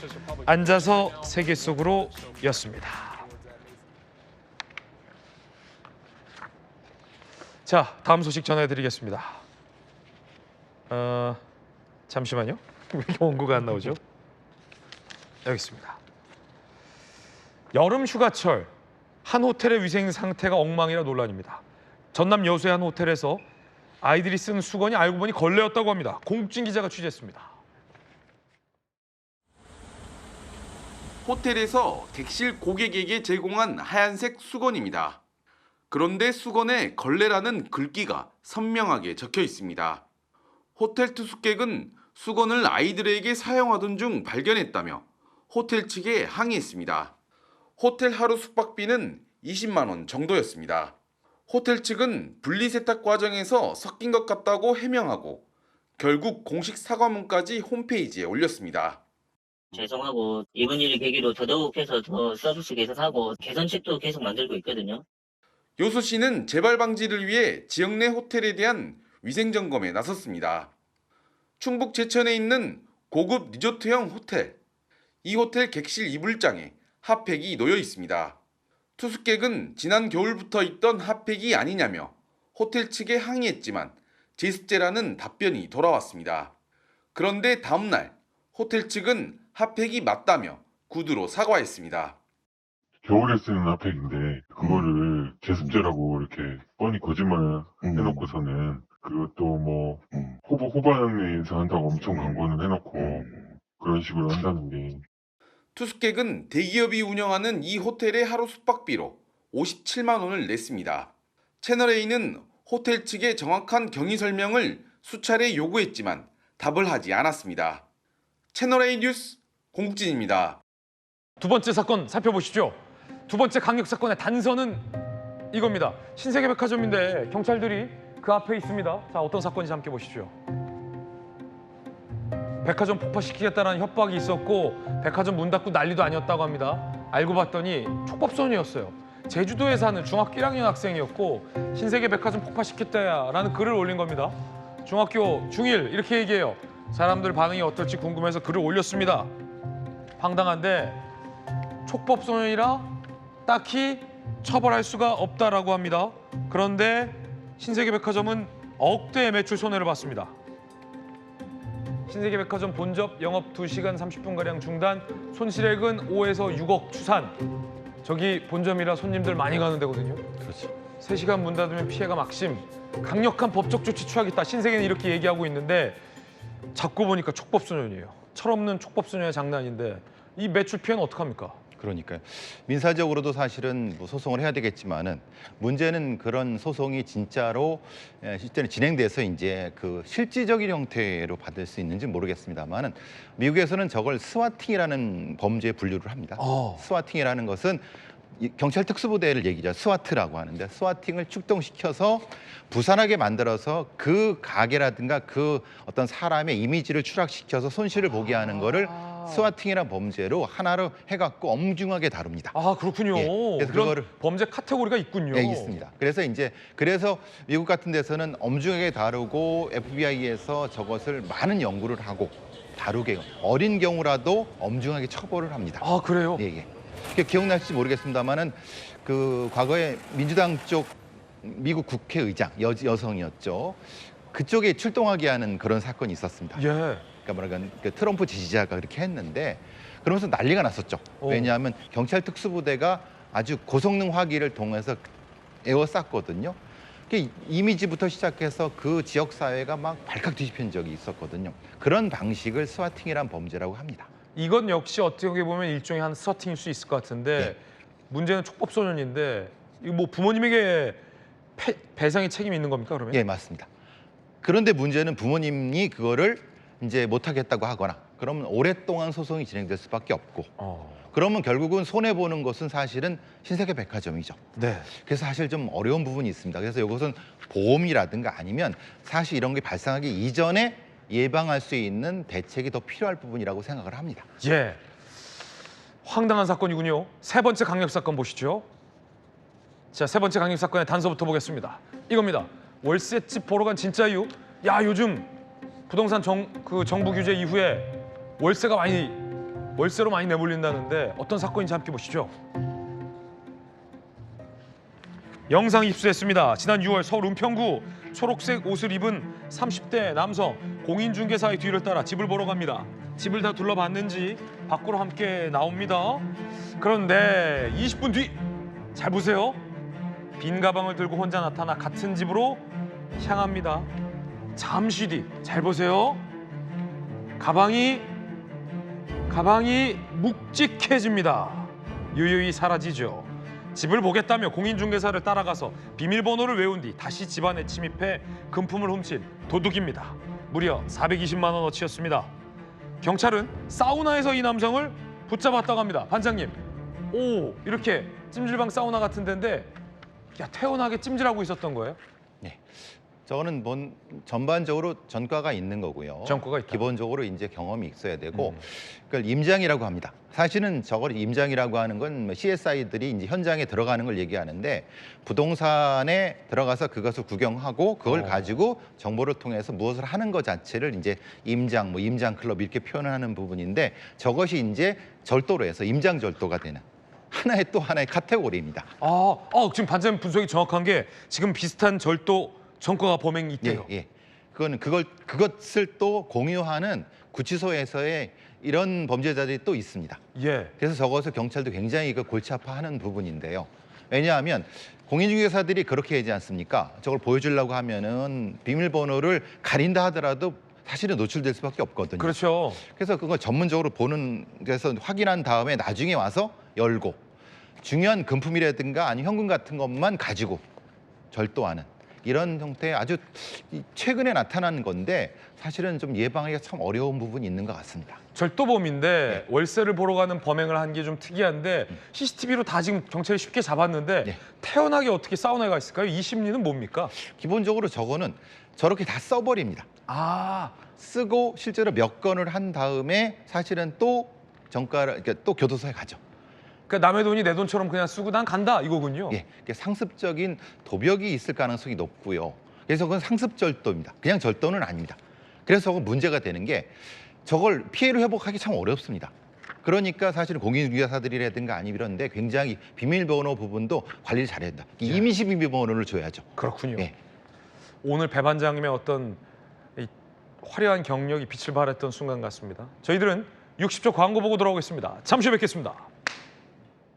앉아서 세계 속으로 였습니다. 자, 다음 소식 전해드리겠습니다. 잠시만요. 왜 이렇게 원고가 안 나오죠? 여기 있습니다. 여름 휴가철 한 호텔의 위생 상태가 엉망이라 논란입니다. 전남 여수의 한 호텔에서 아이들이 쓴 수건이 알고 보니 걸레였다고 합니다. 공국진 기자가 취재했습니다.
호텔에서 객실 고객에게 제공한 하얀색 수건입니다. 그런데 수건에 걸레라는 글귀가 선명하게 적혀 있습니다. 호텔 투숙객은 수건을 아이들에게 사용하던 중 발견했다며 호텔 측에 항의했습니다. 호텔 하루 숙박비는 20만 원 정도였습니다. 호텔 측은 분리세탁 과정에서 섞인 것 같다고 해명하고 결국 공식 사과문까지 홈페이지에 올렸습니다.
죄송하고 이번 일을 계기로 더더욱해서 더 서비스 개선하고 개선책도 계속 만들고 있거든요.
여수시는 재발 방지를 위해 지역 내 호텔에 대한 위생 점검에 나섰습니다. 충북 제천에 있는 고급 리조트형 호텔. 이 호텔 객실 이불장에 핫팩이 놓여 있습니다. 투숙객은 지난 겨울부터 있던 핫팩이 아니냐며 호텔 측에 항의했지만 제습제라는 답변이 돌아왔습니다. 그런데 다음 날 호텔 측은 핫팩이 맞다며 구두로 사과했습니다.
겨울에 쓰는 핫팩인데 그거를 제습제라고 이렇게 뻔히 거짓말을 해놓고서는 그것도 뭐 후반에서 한다고 엄청 광고는 해놓고 그런 식으로 한다는 게.
투숙객은 대기업이 운영하는 이 호텔의 하루 숙박비로 57만 원을 냈습니다. 채널A는 호텔 측의 정확한 경위 설명을 수차례 요구했지만 답을 하지 않았습니다. 채널A 뉴스 공국진입니다.
두 번째 사건 살펴보시죠. 두 번째 강력 사건의 단서는 이겁니다. 신세계백화점인데 경찰들이 그 앞에 있습니다. 자, 어떤 사건인지 함께 보시죠. 백화점 폭파시키겠다는 협박이 있었고 백화점 문 닫고 난리도 아니었다고 합니다. 알고 봤더니 촉법소년이었어요. 제주도에 사는 중학교 1학년 학생이었고 신세계백화점 폭파시켰다라는 글을 올린 겁니다. 중학교 중1 이렇게 얘기해요. 사람들 반응이 어떨지 궁금해서 글을 올렸습니다. 황당한데 촉법소년이라 딱히 처벌할 수가 없다라고 합니다. 그런데 신세계백화점은 억대의 매출 손해를 봤습니다. 신세계백화점 본점 영업 2시간 30분가량 중단, 손실액은 5에서 6억 추산. 저기 본점이라 손님들 많이 가는 데거든요.
그렇죠.
3시간 문 닫으면 피해가 막심. 강력한 법적 조치 취하겠다. 신세계는 이렇게 얘기하고 있는데 자꾸 보니까 촉법소년이에요. 철없는 촉법소년의 장난인데 이 매출 피해는 어떡합니까?
그러니까요. 민사적으로도 사실은 뭐 소송을 해야 되겠지만은 문제는 그런 소송이 진짜로 실제로 진행돼서 이제 그 실질적인 형태로 받을 수 있는지 모르겠습니다만은 미국에서는 저걸 스와팅이라는 범죄에 분류를 합니다. 스와팅이라는 것은 경찰 특수부대를 얘기죠. 스와트라고 하는데 스와팅을 출동시켜서 부산하게 만들어서 그 가게라든가 그 어떤 사람의 이미지를 추락시켜서 손실을 보게 하는 거를 스와팅이라는 범죄로 하나로 해갖고 엄중하게 다룹니다.
아, 그렇군요.
예, 그래서
그런
그거를
범죄 카테고리가 있군요.
네, 있습니다. 그래서 미국 같은 데서는 엄중하게 다루고 FBI에서 저것을 많은 연구를 하고 다루게 어린 경우라도 엄중하게 처벌을 합니다.
아, 그래요?
예. 기억나실지 모르겠습니다만은 그 과거에 민주당 쪽 미국 국회의장 여성이었죠. 그쪽에 출동하게 하는 그런 사건이 있었습니다.
예.
그러니까 그 트럼프 지지자가 그렇게 했는데 그러면서 난리가 났었죠. 왜냐하면 경찰 특수부대가 아주 고성능 화기를 통해서 에워쌌거든요. 이미지부터 시작해서 그 지역 사회가 막 발칵 뒤집힌 적이 있었거든요. 그런 방식을 스와팅이란 범죄라고 합니다.
이건 역시 어떻게 보면 일종의 한 스와팅일 수 있을 것 같은데
네.
문제는 촉법소년인데 이거 뭐 부모님에게 배상의 책임이 있는 겁니까 그러면?
예, 맞습니다. 그런데 문제는 부모님이 그거를 이제 못하겠다고 하거나 그러면 오랫동안 소송이 진행될 수밖에 없고 그러면 결국은 손해보는 것은 사실은 신세계백화점이죠.
네.
그래서 사실 좀 어려운 부분이 있습니다. 그래서 이것은 보험이라든가 아니면 사실 이런 게 발생하기 이전에 예방할 수 있는 대책이 더 필요할 부분이라고 생각을 합니다.
예. 황당한 사건이군요. 세 번째 강력 사건 보시죠. 자, 세 번째 강력 사건의 단서부터 보겠습니다. 이겁니다. 월세집 보러 간 진짜 이유. 야, 요즘 부동산 정부 규제 이후에 월세로 많이 내몰린다는데 어떤 사건인지 함께 보시죠. 영상이 입수됐습니다. 지난 6월 서울 은평구 초록색 옷을 입은 30대 남성 공인중개사의 뒤를 따라 집을 보러 갑니다. 집을 다 둘러봤는지 밖으로 함께 나옵니다. 그런데 20분 뒤 잘 보세요. 빈 가방을 들고 혼자 나타나 같은 집으로 향합니다. 잠시 뒤 잘 보세요. 가방이 묵직해집니다. 유유히 사라지죠. 집을 보겠다며 공인중개사를 따라가서 비밀번호를 외운 뒤 다시 집안에 침입해 금품을 훔친 도둑입니다. 무려 420만 원어치였습니다. 경찰은 사우나에서 이 남성을 붙잡았다고 합니다. 반장님, 오 이렇게 찜질방 사우나 같은 데인데 태연하게 찜질하고 있었던 거예요?
네. 저거는 전반적으로 전과가 있는 거고요.
전과가 있다.
기본적으로 이제 경험이 있어야 되고, 그걸 임장이라고 합니다. 사실은 저걸 임장이라고 하는 건 CSI들이 이제 현장에 들어가는 걸 얘기하는데, 부동산에 들어가서 그것을 구경하고 그걸 가지고 정보를 통해서 무엇을 하는 것 자체를 이제 임장, 임장 클럽 이렇게 표현하는 부분인데, 저것이 이제 절도로 해서 임장 절도가 되는 하나의 또 하나의 카테고리입니다.
지금 반장님 분석이 정확한 게 지금 비슷한 절도 전과가 범행이 있대요.
예. 그것을 또 공유하는 구치소에서의 이런 범죄자들이 또 있습니다.
예.
그래서 저것을 경찰도 굉장히 골치 아파하는 부분인데요. 왜냐하면 공인중개사들이 그렇게 하지 않습니까? 저걸 보여주려고 하면은 비밀번호를 가린다 하더라도 사실은 노출될 수밖에 없거든요.
그렇죠.
그래서 그걸 전문적으로 보는 데서 확인한 다음에 나중에 와서 열고 중요한 금품이라든가 아니면 현금 같은 것만 가지고 절도하는 이런 형태의 아주 최근에 나타난 건데, 사실은 좀 예방하기가 참 어려운 부분이 있는 것 같습니다.
절도범인데 월세를 보러 가는 범행을 한 게 좀 특이한데 CCTV로 다 지금 경찰이 쉽게 잡았는데 태연하게 어떻게 사우나가 있을까요? 이 심리는 뭡니까?
기본적으로 저거는 저렇게 다 써버립니다. 쓰고 실제로 몇 건을 한 다음에 사실은 또 그러니까 또 교도소에 가죠.
그러니까 남의 돈이 내 돈처럼 그냥 쓰고 난 간다 이거군요.
예, 상습적인 도벽이 있을 가능성이 높고요. 그래서 그건 상습 절도입니다. 그냥 절도는 아닙니다. 그래서 그건 문제가 되는 게 저걸 피해를 회복하기 참 어렵습니다. 그러니까 사실은 공인중개사들이라든가 아니면 이런데 굉장히 비밀번호 부분도 관리를 잘해야 된다. 임시 비밀번호를 줘야죠.
그렇군요.
예.
오늘 배 반장님의 어떤 화려한 경력이 빛을 발했던 순간 같습니다. 저희들은 60초 광고 보고 돌아오겠습니다. 잠시 후에 뵙겠습니다.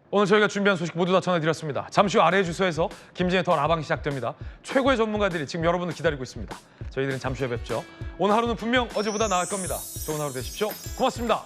오늘 저희가 준비한 소식 모두 다 전해드렸습니다. 잠시 후 아래 주소에서 김진의 더 라방 시작됩니다. 최고의 전문가들이 지금 여러분을 기다리고 있습니다. 저희들은 잠시 후에 뵙죠. 오늘 하루는 분명 어제보다 나을 겁니다. 좋은 하루 되십시오. 고맙습니다.